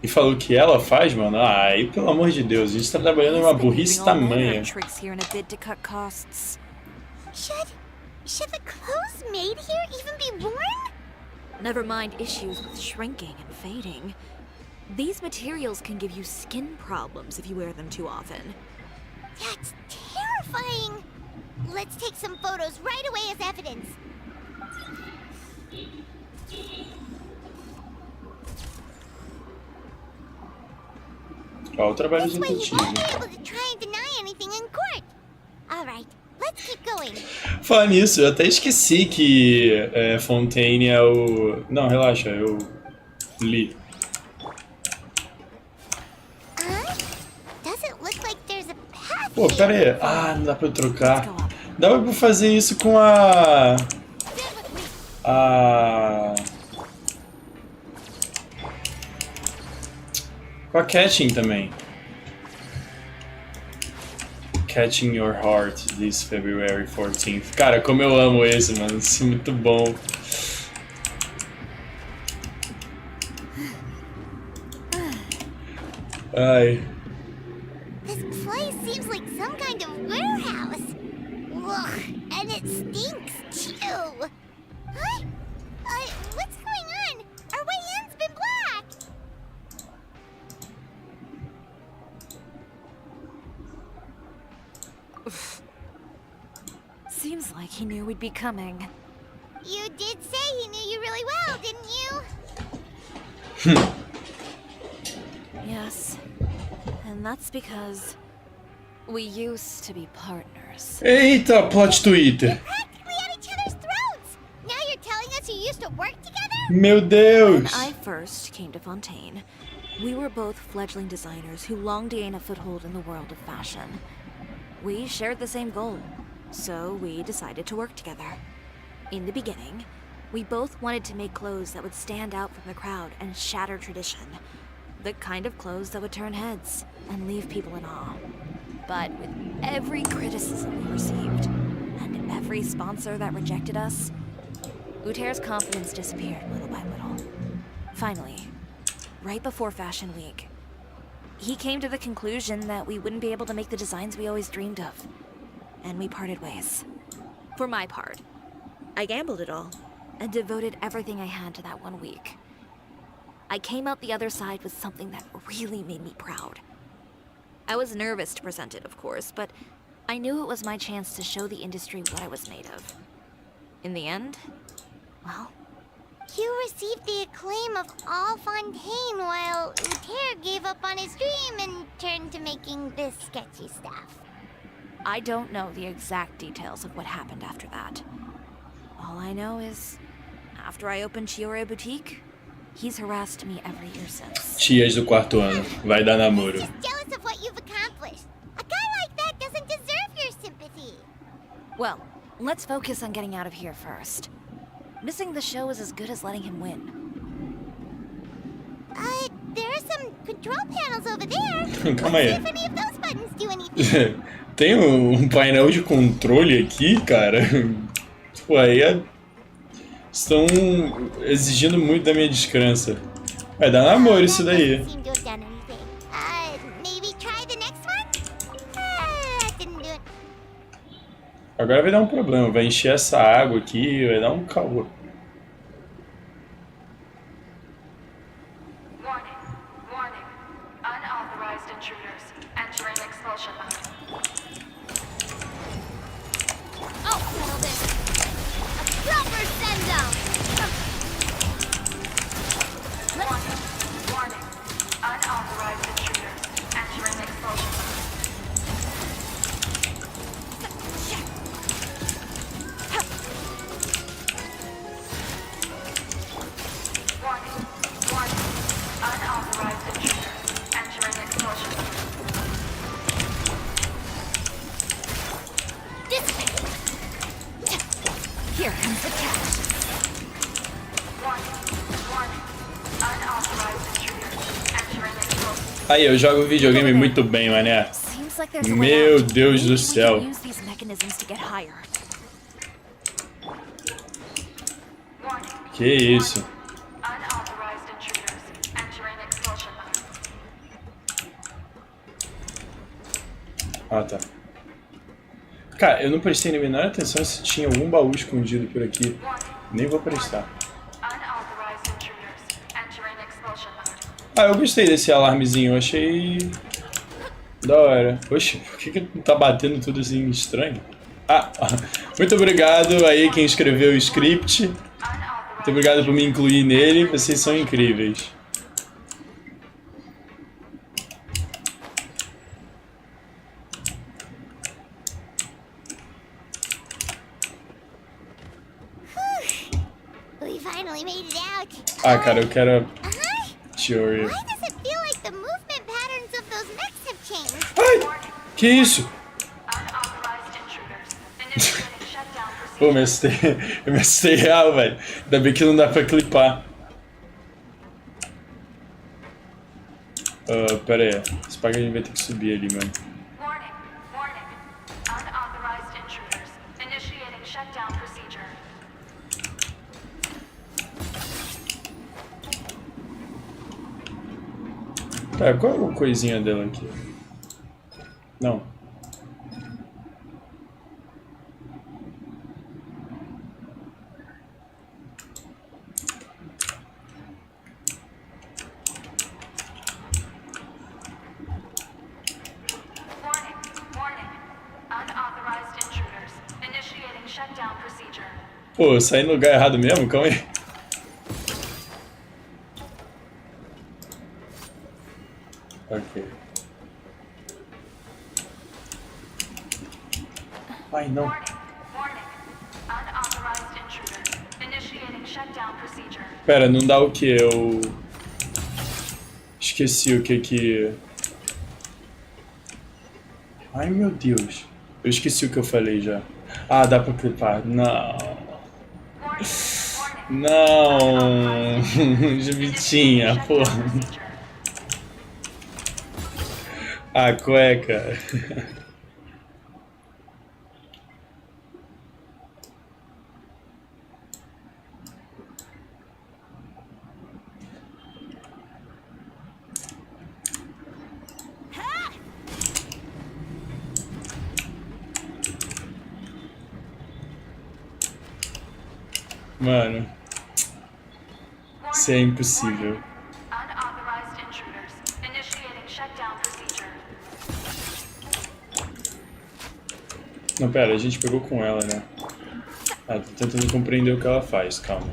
e falou que ela faz, mano? Ai, pelo amor de Deus. A gente tá trabalhando em uma burrice tamanha. Should the clothes made here even be worn? Never mind issues with shrinking and fading. These materials can give you skin problems if you wear them too often. That's terrifying! Let's take some photos right away as evidence. Ó, o trabalho This way he detetive. won't be able to try and deny anything in court. All right, let's keep going. Falar nisso, eu até esqueci que Fontaine é o... Não, relaxa, eu li. Doesn't look like there's a path Pô, pera aí. Ah, não dá pra eu trocar. Dá pra fazer isso com a... Com a Catching também. Catching Your Heart this February 14th. Cara, como eu amo esse, mano. Isso é muito bom. Ai. This place seems like some kind of warehouse. Ugh, and it stinks too. Huh? What's going on? Our way in's been blocked. Seems like he knew we'd be coming. You did say he knew you really well, didn't you? Yes. And that's because we used to be partners. Eita, plot Twitter. Practically at each other's throats. Now you're telling us you used to work together? Meu Deus. When I first came to Fontaine, we were both fledgling designers who longed to gain a foothold in the world of fashion. We shared the same goal, so we decided to work together. In the beginning, we both wanted to make clothes that would stand out from the crowd and shatter tradition. The kind of clothes that would turn heads and leave people in awe. But with every criticism we received, and every sponsor that rejected us, Uter's confidence disappeared little by little. Finally, right before Fashion Week, he came to the conclusion that we wouldn't be able to make the designs we always dreamed of. And we parted ways. For my part, I gambled it all and devoted everything I had to that 1 week. I came out the other side with something that really made me proud. I was nervous to present it, of course, but I knew it was my chance to show the industry what I was made of. In the end, well... You received the acclaim of all Fontaine while Uter gave up on his dream and turned to making this sketchy stuff. I don't know the exact details of what happened after that. All I know is, after I opened Chiori Boutique, he's harassed me every year since. Tias do quarto ano. Vai dar namoro. Just jealous of what you've accomplished. A guy like that doesn't deserve your sympathy. Well, let's focus on getting out of here first. Missing the show is as good as letting him win. There are some control panels over there. Calma aí. Let's see if any of those buttons do anything. Tem painel de controle aqui, cara. Pô, aí estão exigindo muito da minha descrença. Vai dar namoro isso daí. Agora vai dar um problema, vai encher essa água aqui, vai dar um caô. Aí, eu jogo videogame muito bem, mané. Meu Deus do céu. Que isso? Ah, tá. Cara, eu não prestei nem a menor atenção se tinha algum baú escondido por aqui. Nem vou prestar. Ah, eu gostei desse alarmezinho, eu achei da hora. Oxe, por que tá batendo tudo assim estranho? Ah, muito obrigado aí quem escreveu o script. Muito obrigado por me incluir nele, vocês são incríveis. Ah, cara, eu quero Chiori. Ai, que isso? Pô, eu me assustei real, velho. Ainda bem que não dá pra clipar. Pera aí. Esse paga a gente vai ter que subir ali, mano. Tá, qual é a coisinha dela aqui? Não. Pô, eu saí no lugar errado mesmo? Calma aí. Ok. Ai, não. Pera, não dá o que? Eu esqueci o que... Ai, meu Deus. Eu esqueci o que eu falei já. Ah, dá pra clipar. Não. Não. Jubitinha, porra. A cueca. Mano, isso é impossível. Não, pera, a gente pegou com ela, né? Ah, tô tentando compreender o que ela faz, calma.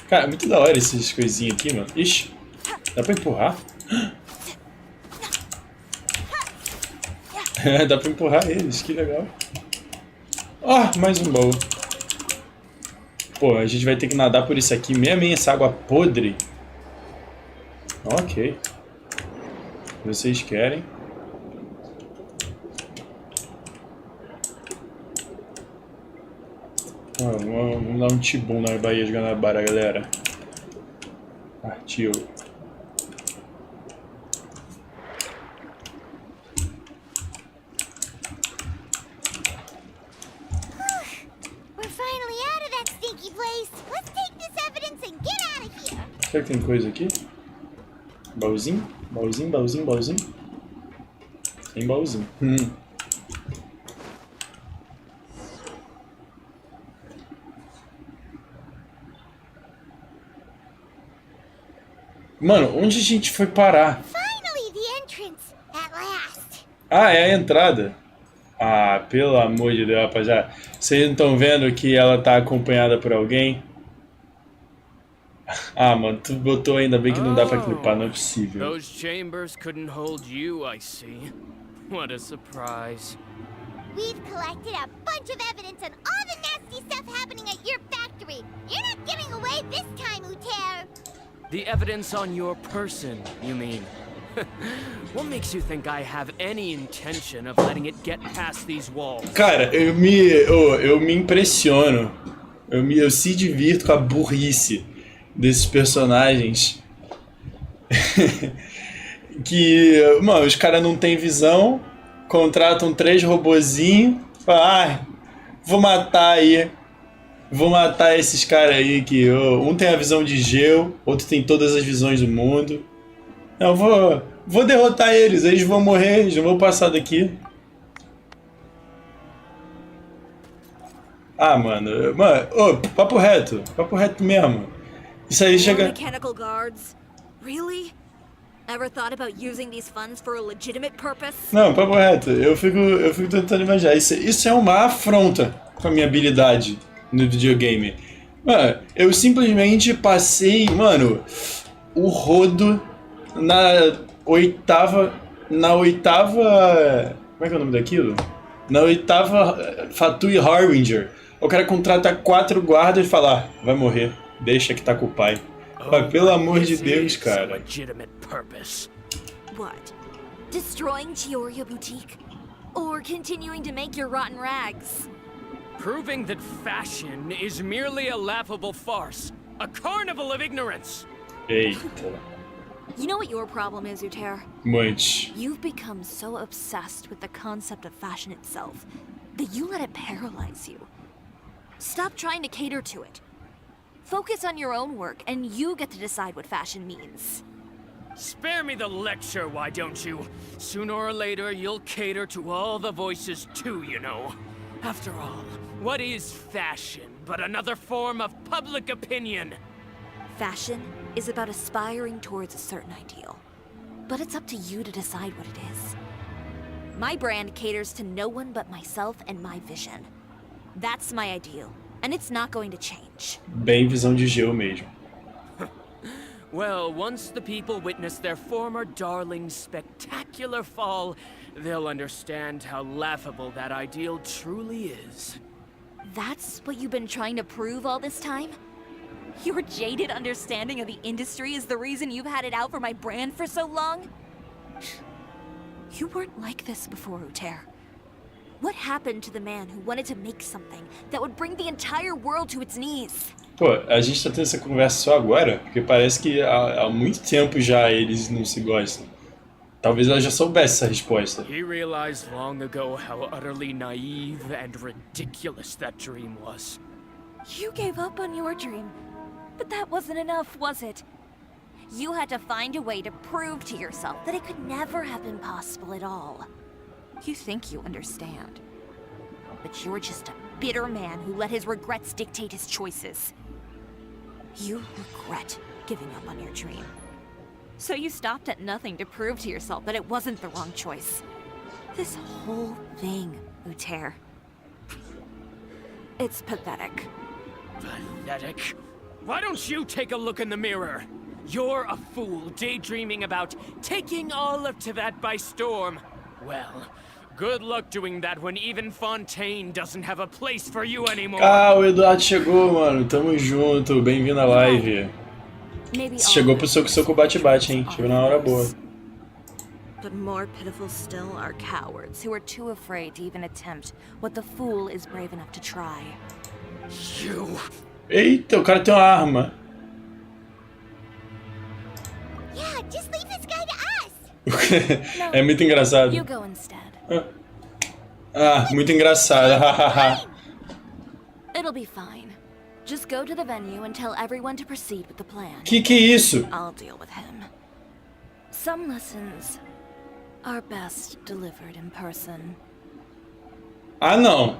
Cara, é muito da hora essas coisinhas aqui, mano. Ixi, dá pra empurrar? Dá pra empurrar eles, que legal. Ah, mais um baú. Pô, a gente vai ter que nadar por isso aqui, mesmo essa água podre. Ok. Vocês querem? Vamos dar um tibum na Baía de Guanabara, galera. Partiu. Será que tem coisa aqui? Baúzinho? Baúzinho, baúzinho, baúzinho? Tem baúzinho. Mano, onde a gente foi parar? Ah, é a entrada. Ah, pelo amor de Deus, rapaziada. Vocês não estão vendo que ela tá acompanhada por alguém? Ah, mano, tu botou ainda bem que não dá pra clipar, não é possível. Those chambers couldn't hold you, I see. What a surprise. We've collected a bunch of evidence on all the nasty stuff happening at your factory. You're not getting away this time, Uter. The evidence on your person, you mean? What makes you think I have any intention of letting it get past these walls? Cara, eu me impressiono. Eu se divirto com a burrice desses personagens. Que, mano, os caras não tem visão, contratam 3 robozinhos, falam, vou matar aí. Vou matar esses caras aí que um tem a visão de gelo, outro tem todas as visões do mundo. Eu vou derrotar eles, eles vão morrer, eles não vão passar daqui. Ah, mano, papo reto mesmo. Isso aí chega... Mechanical guards? Really? Ever thought about using these funds for a legitimate purpose? Não, papo reto, eu fico tentando imaginar. Isso é uma afronta com a minha habilidade no videogame. Mano, eu simplesmente passei, mano, o rodo na oitava... Como é que é o nome daquilo? Na oitava Fatui Harbinger. O cara contrata 4 guardas e fala, vai morrer, deixa que tá com o pai. Mas pelo amor de Deus, cara. What? Destroying Chiori Boutique? Or continuing to make your rotten rags? Proving that fashion is merely a laughable farce, a carnival of ignorance. Eita. You know what your problem is, Uter? Much. You've become so obsessed with the concept of fashion itself that you let it paralyze you. Stop trying to cater to it. Focus on your own work, and you get to decide what fashion means. Spare me the lecture, why don't you? Sooner or later, you'll cater to all the voices too, you know. After all, what is fashion but another form of public opinion? Fashion is about aspiring towards a certain ideal. But it's up to you to decide what it is. My brand caters to no one but myself and my vision. That's my ideal, and it's not going to change. Bem visão de gelo mesmo. Well, once the people witness their former darling's spectacular fall, they'll understand how laughable that ideal truly is. That's what you've been trying to prove all this time? Your jaded understanding of the industry is the reason you've had it out for my brand for so long? You weren't like this before, Uter. What happened to the man who wanted to make something that would bring the entire world to its knees? Pô, a gente tá tendo essa conversa só agora? Porque parece que há muito tempo já eles não se gostam. Talvez ela já soubesse essa resposta. He realized long ago how utterly naive and ridiculous that dream was. You gave up on your dream, but that wasn't enough, was it? You had to find a way to prove to yourself that it could never have been possible at all. You think you understand, but you're just a bitter man who let his regrets dictate his choices. You regret giving up on your dream. So you stopped at nothing to prove to yourself that it wasn't the wrong choice. This whole thing, Uter. It's pathetic. Pathetic? Why don't you take a look in the mirror? You're a fool daydreaming about taking all of Tibet by storm. Well, good luck doing that when even Fontaine doesn't have a place for you anymore. Ah, o Eduardo chegou, mano. Tamo junto. Bem-vindo à live. Chegou pro soco bate-bate, hein? Chegou na hora boa. But more pitiful still are cowards who are too afraid to even attempt what the fool is brave enough to try. You. Eita, o cara tem uma arma. Yeah, just leave this guy to us. É muito engraçado. You go instead. Ah, muito engraçado. It'll be fine. Just go to the venue and tell everyone to proceed with the plan. Que é isso? I'll deal with him. Some lessons are best delivered in person. Ah, não.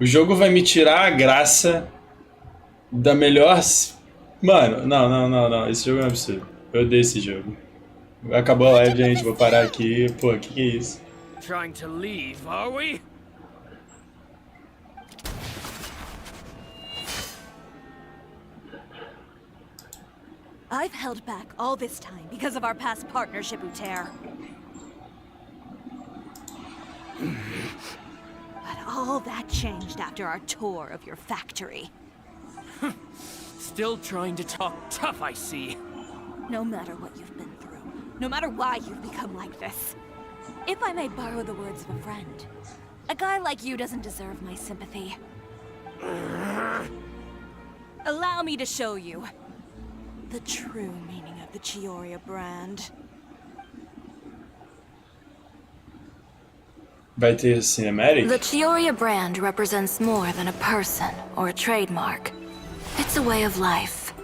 O jogo vai me tirar a graça da melhor... Mano, não. Esse jogo é um absurdo. Eu odeio esse jogo. Acabou a live, gente. Vou parar aqui. Pô, que é isso? Trying to leave, are we? I've held back all this time because of our past partnership, Uter. But all that changed after our tour of your factory. Still trying to talk tough, I see. No matter what you've been through, no matter why you've become like this, if I may borrow the words of a friend, a guy like you doesn't deserve my sympathy. Allow me to show you the true meaning of the Chiori brand. Vai ter cinematic? The Chiori brand represents more than a person or a trademark. It's a way of life.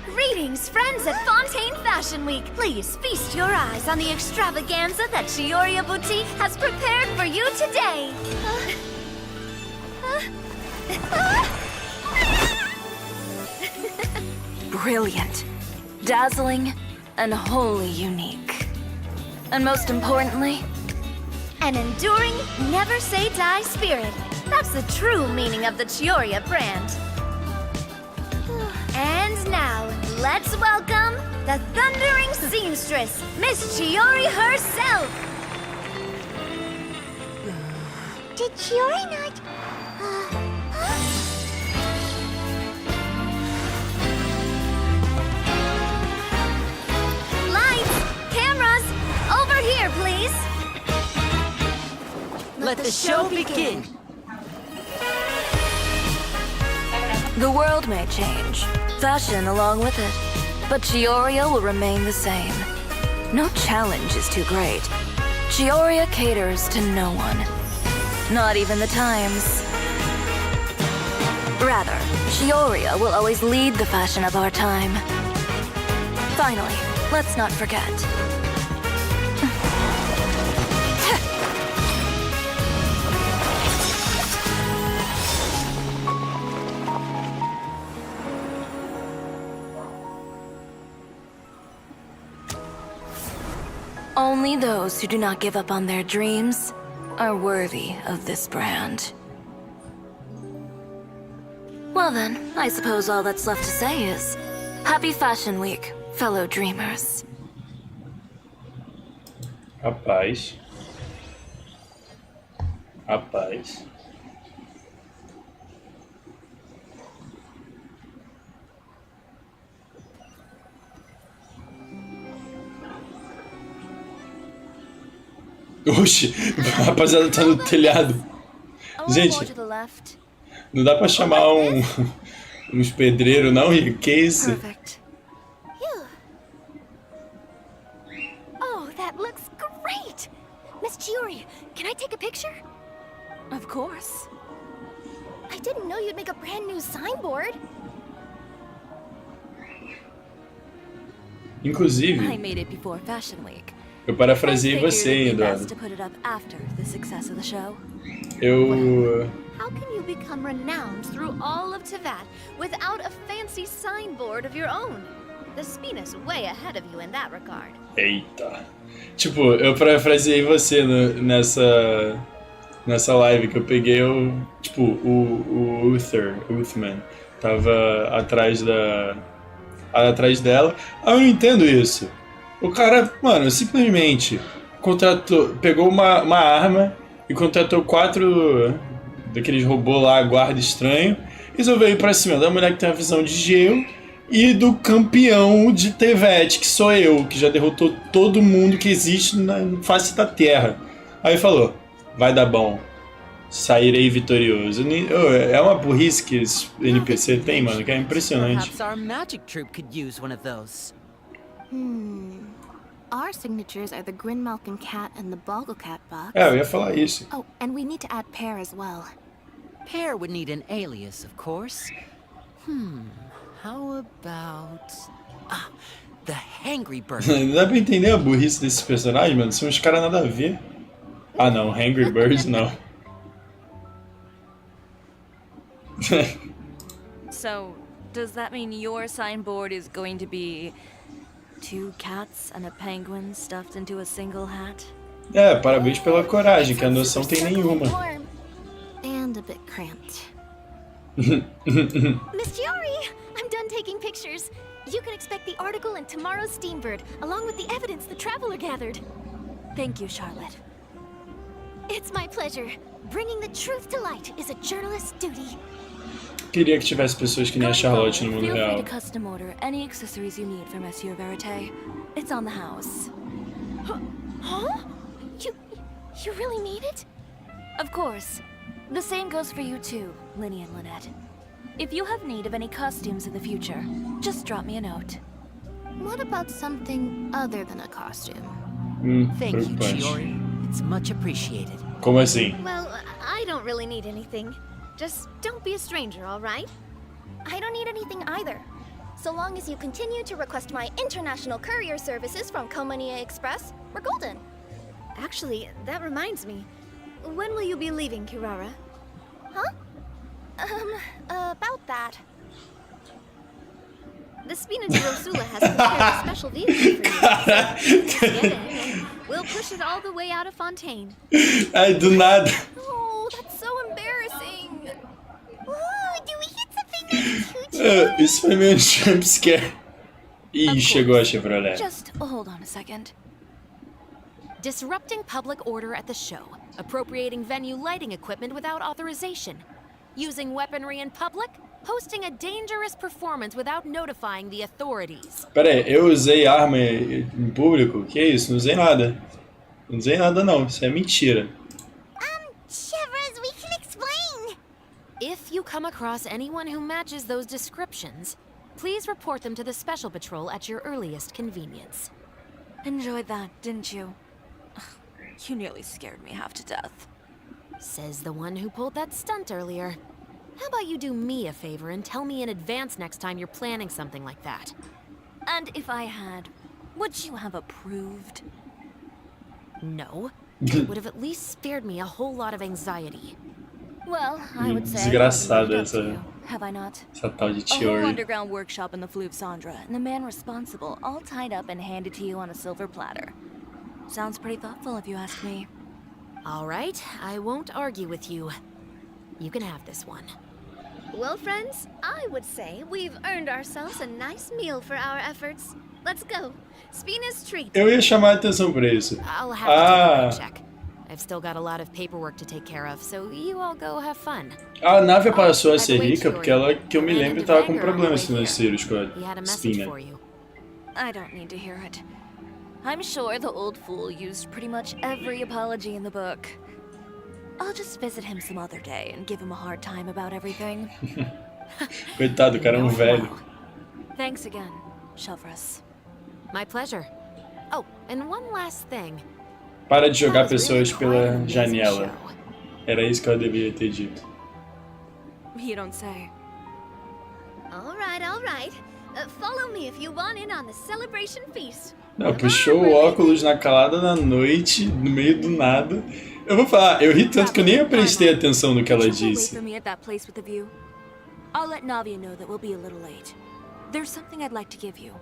Greetings, friends at Fontaine Fashion Week. Please feast your eyes on the extravaganza that Chiori Boutique has prepared for you today. Brilliant, dazzling, and wholly unique. And most importantly, an enduring, never-say-die spirit. That's the true meaning of the Chiori brand. And now, let's welcome the thundering seamstress, Miss Chiori herself! Did Chiori not... Lights! Cameras! Over here, please! Let the show begin! the world may change, fashion along with it, but Chioria will remain the same. No challenge is too great. Chioria caters to no one, not even the times. Rather, Chioria will always lead the fashion of our time. Finally, let's not forget. Only those who do not give up on their dreams are worthy of this brand. Well then, I suppose all that's left to say is, Happy Fashion Week, fellow dreamers. Rapaz. Rapaz. Oxi, a rapaziada tá no telhado. Gente, não dá pra chamar uns pedreiros não, Rico? Que isso? Inclusive, I made it before Fashion Week. eu parafraseei você, hein, Eduardo. To put it up after the success of the show. Eu... How can you become renowned through all of Teyvat without a fancy signboard of your own? The Spina's way ahead of you in that regard. Eita. Tipo, eu parafraseei você nessa live que eu peguei o Uthman tava atrás dela. Ah, eu não entendo isso. O cara, mano, simplesmente pegou uma arma e contratou 4 daqueles robôs lá, guarda estranho, e resolveu ir pra cima da mulher que tem uma visão de gelo e do campeão de Teyvat, que sou eu, que já derrotou todo mundo que existe na face da Terra. Aí falou, vai dar bom, sairei vitorioso. É uma burrice que esse NPC tem, mano, que é impressionante. Perhaps our magic troupe could use one of those. Our signatures are the Grinmalkin cat and the Bogglecat box. É, eu ia falar isso. Oh, and we need to add Pear as well. Pear would need an alias, of course. How about... the Hangry Bird. Não dá pra entender a burrice desses personagens, mano. São uns caras nada a ver. Ah, não. Hangry Birds, não. So, does that mean your signboard is going to be 2 cats and a penguin stuffed into a single hat? É, parabéns pela coragem, que a noção tem nenhuma. And a bit cramped. Miss Chiori, I'm done taking pictures. You can expect the article in tomorrow's Steambird, along with the evidence the Traveler gathered. Thank you, Charlotte. It's my pleasure. Bringing the truth to light is a journalist's duty. Queria que tivesse pessoas que nem a Charlotte no mundo Feel free real. to custom order any accessories you need for Monsieur Verite. It's on the house. Huh? You really mean it? Of course. The same goes for you too, Linny and Lynette. If you have need of any costumes in the future, just drop me a note. What about something other than a costume? Thank you, Preocupante. Chiori. It's much appreciated. Como assim? Well, I don't really need anything. Just don't be a stranger, all right? I don't need anything either. So long as you continue to request my international courier services from Komania Express, we're golden. Actually, that reminds me. When will you be leaving, Kirara? Huh? About that. The Spina di Rosula has prepared a special vehicle for you. Just get in and we'll push it all the way out of Fontaine. Ai, do nada. Oh, that's so embarrassing. Ooh, do we get something that's too Isso foi meio jumpscare. Ih, chegou a Chevrolet. Just hold on a second. Disrupting public order at the show, appropriating venue lighting equipment without authorization, using weaponry in public, hosting a dangerous performance without notifying the authorities. Pera aí, eu usei arma em público? Que isso? Não usei nada. Não usei nada não, isso é mentira. Chevras, we can explain. If you come across anyone who matches those descriptions, please report them to the Special Patrol at your earliest convenience. Enjoyed that, didn't you? You nearly scared me half to death. Says the one who pulled that stunt earlier. How about you do me a favor and tell me in advance next time you're planning something like that? And if I had, would you have approved? No. It would have at least spared me a whole lot of anxiety. Well, I would say Desgraçada have I not? essa tal de A whole Chiori. underground workshop in the Fleuve Sandra, and the man responsible all tied up and handed to you on a silver platter. Sounds pretty thoughtful if you ask me. All right, I won't argue with you. You can have this one. Well, friends, I would say we've earned ourselves a nice meal for our efforts. Let's go. Spina's treat. Eu ia chamar a atenção pra isso. I'll have to take a check. I've still got a lot of paperwork to take care of, so you all go have fun. A nave passou a ser rica porque ela, que eu me lembro, tava com problemas financeiros com a Spina. I don't need to hear it. I'm sure the old fool used pretty much every apology in the book. I'll just visit him some other day and give him a hard time about everything. Coitado, o cara é um velho. Thanks again, Chevras. My pleasure. Oh, and one last thing. Para de jogar pessoas pela janela. Era isso que eu deveria ter dito. You don't say. All right, all right. Follow me if you want in on the celebration feast. Não, puxou o óculos na calada da noite, no meio do nada. Eu vou falar, eu ri tanto que eu nem prestei atenção no que ela disse. I'll let Navia know that we'll be a little late. There's something I'd like to give you.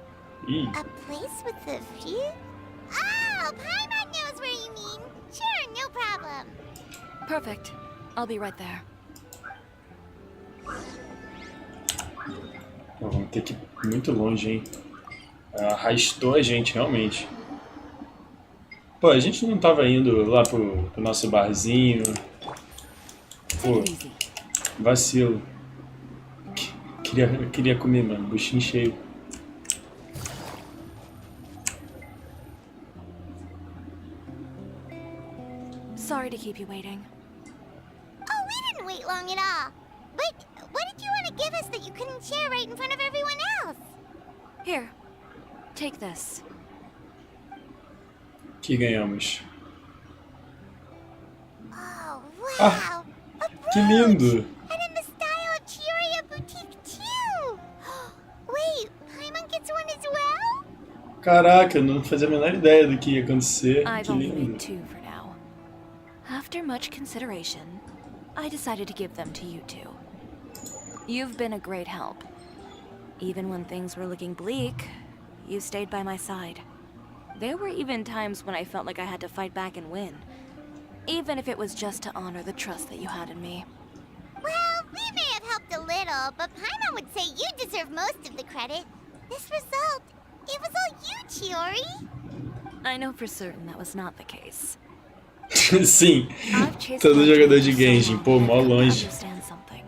A place with a view? Oh, Paimon knows where you mean. Sure, no problem. Perfect. I'll be right there. Vamos ter que ir muito longe, hein? Arrastou a gente, realmente. Pô, a gente não tava indo lá pro nosso barzinho. Pô, vacilo. Queria comer, mano. Buchinho cheio. Sorry to keep you waiting. Oh, we didn't wait long at all. But what did you want to give us that you couldn't share right in front of everyone else? Here, take this. Que ganhamos. Oh, wow! Ah, que lindo! And in the style of Chiori Boutique too! Wait, Paimon gets one as well? Caraca, eu não fazia a menor ideia do que ia acontecer. I've Que only lindo. made 2 for now. After much consideration, I decided to give them to you two. You've been a great help. Even when things were looking bleak, you stayed by my side. There were even times when I felt like I had to fight back and win. Even if it was just to honor the trust that you had in me. Well, we may have helped a little, but Paimon would say you deserve most of the credit. This result, it was all you, Chiori. I know for certain that was not the case. Sim, todo jogador de Genshin, pô, mó longe. Understand something.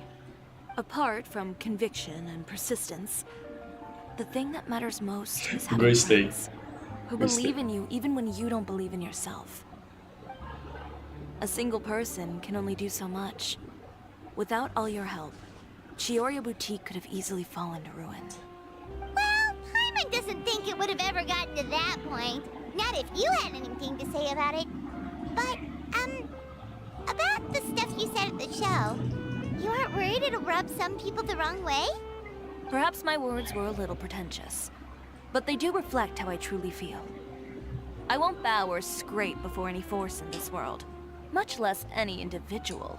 Apart from conviction and persistence, the thing that matters most is having friends who believe in you even when you don't believe in yourself. A single person can only do so much. Without all your help, Chiori Boutique could have easily fallen to ruin. Well, Paimon doesn't think it would have ever gotten to that point. Not if you had anything to say about it. But, about the stuff you said at the show, you aren't worried it'll rub some people the wrong way? Perhaps my words were a little pretentious, but they do reflect how I truly feel. I won't bow or scrape before any force in this world, much less any individual.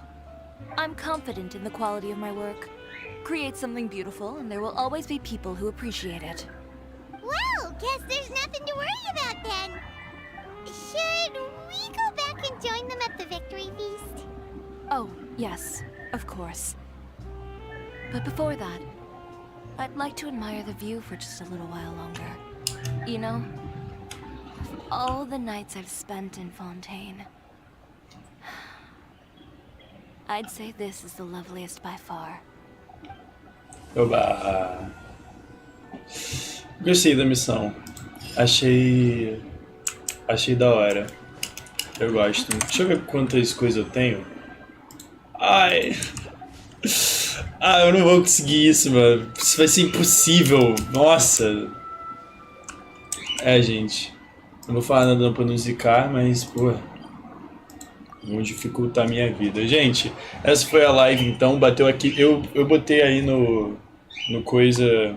I'm confident in the quality of my work. Create something beautiful, and there will always be people who appreciate it. Well, guess there's nothing to worry about then. Should we go back and join them at the victory feast? Oh, yes, of course. But before that, I'd like to admire the view for just a little while longer. You know, of all the nights I've spent in Fontaine, I'd say this is the loveliest by far. Oba! Gostei da missão. Achei da hora. Eu gosto. Deixa eu ver quantas coisas eu tenho. Ai! Ah, eu não vou conseguir isso, mano. Isso vai ser impossível. Nossa! É, gente. Não vou falar nada pra não zicar, mas, pô... Vão dificultar a minha vida. Gente, essa foi a live, então. Bateu aqui. Eu botei aí no coisa...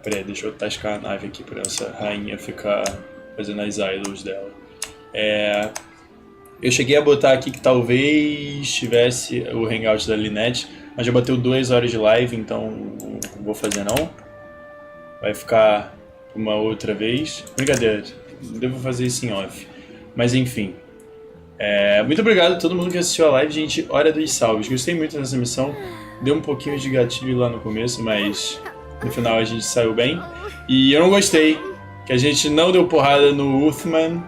Peraí, deixa eu tascar a nave aqui pra essa rainha ficar fazendo as idols dela. Eu cheguei a botar aqui que talvez tivesse o hangout da Lynette, mas já bateu 2 horas de live, então não vou fazer não. Vai ficar uma outra vez. Brincadeira, devo fazer isso em off. Mas enfim. Muito obrigado a todo mundo que assistiu a live, gente. Hora dos salves. Gostei muito dessa missão. Deu um pouquinho de gatilho lá no começo, mas no final a gente saiu bem. E eu não gostei que a gente não deu porrada no Uthman.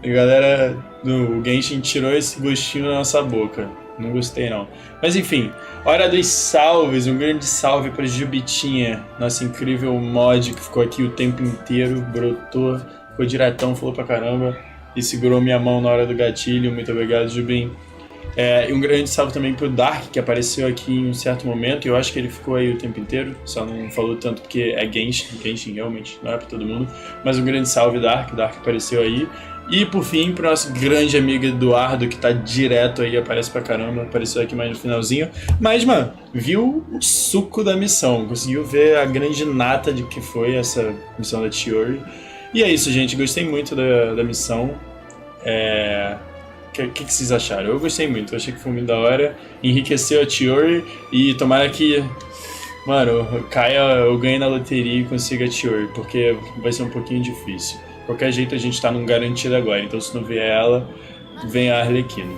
A galera do Genshin tirou esse gostinho da nossa boca. Não gostei não. Mas enfim, hora dos salves. Um grande salve para Jubitinha, nossa incrível mod que ficou aqui o tempo inteiro, brotou, ficou diretão, falou pra caramba e segurou minha mão na hora do gatilho. Muito obrigado, Jubin. E um grande salve também pro Dark, que apareceu aqui em um certo momento. Eu acho que ele ficou aí o tempo inteiro, só não falou tanto porque é Genshin realmente, não é pra todo mundo. Mas um grande salve, Dark apareceu aí. E por fim, pro nosso grande amigo Eduardo, que tá direto aí, aparece pra caramba, apareceu aqui mais no finalzinho. Mas, mano, viu o suco da missão, conseguiu ver a grande nata de que foi essa missão da Chiori. E é isso, gente, gostei muito da missão. O que vocês acharam? Eu gostei muito, eu achei que foi muito da hora, enriqueceu a Chiori e tomara que, mano, eu ganhe na loteria e consiga a Chiori, porque vai ser um pouquinho difícil. De qualquer jeito a gente tá num garantido agora, então se não vier ela, vem a Arlequina.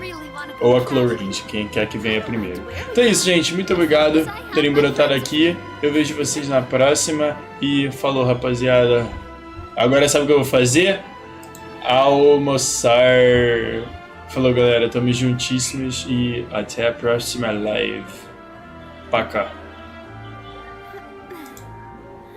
Ou a Cloringe, quem quer que venha primeiro. Então é isso, gente, muito obrigado por terem brotado aqui, eu vejo vocês na próxima e falou, rapaziada. Agora sabe o que eu vou fazer? Almoçar. Falou, galera, tamo juntíssimos e até a próxima live. Paca.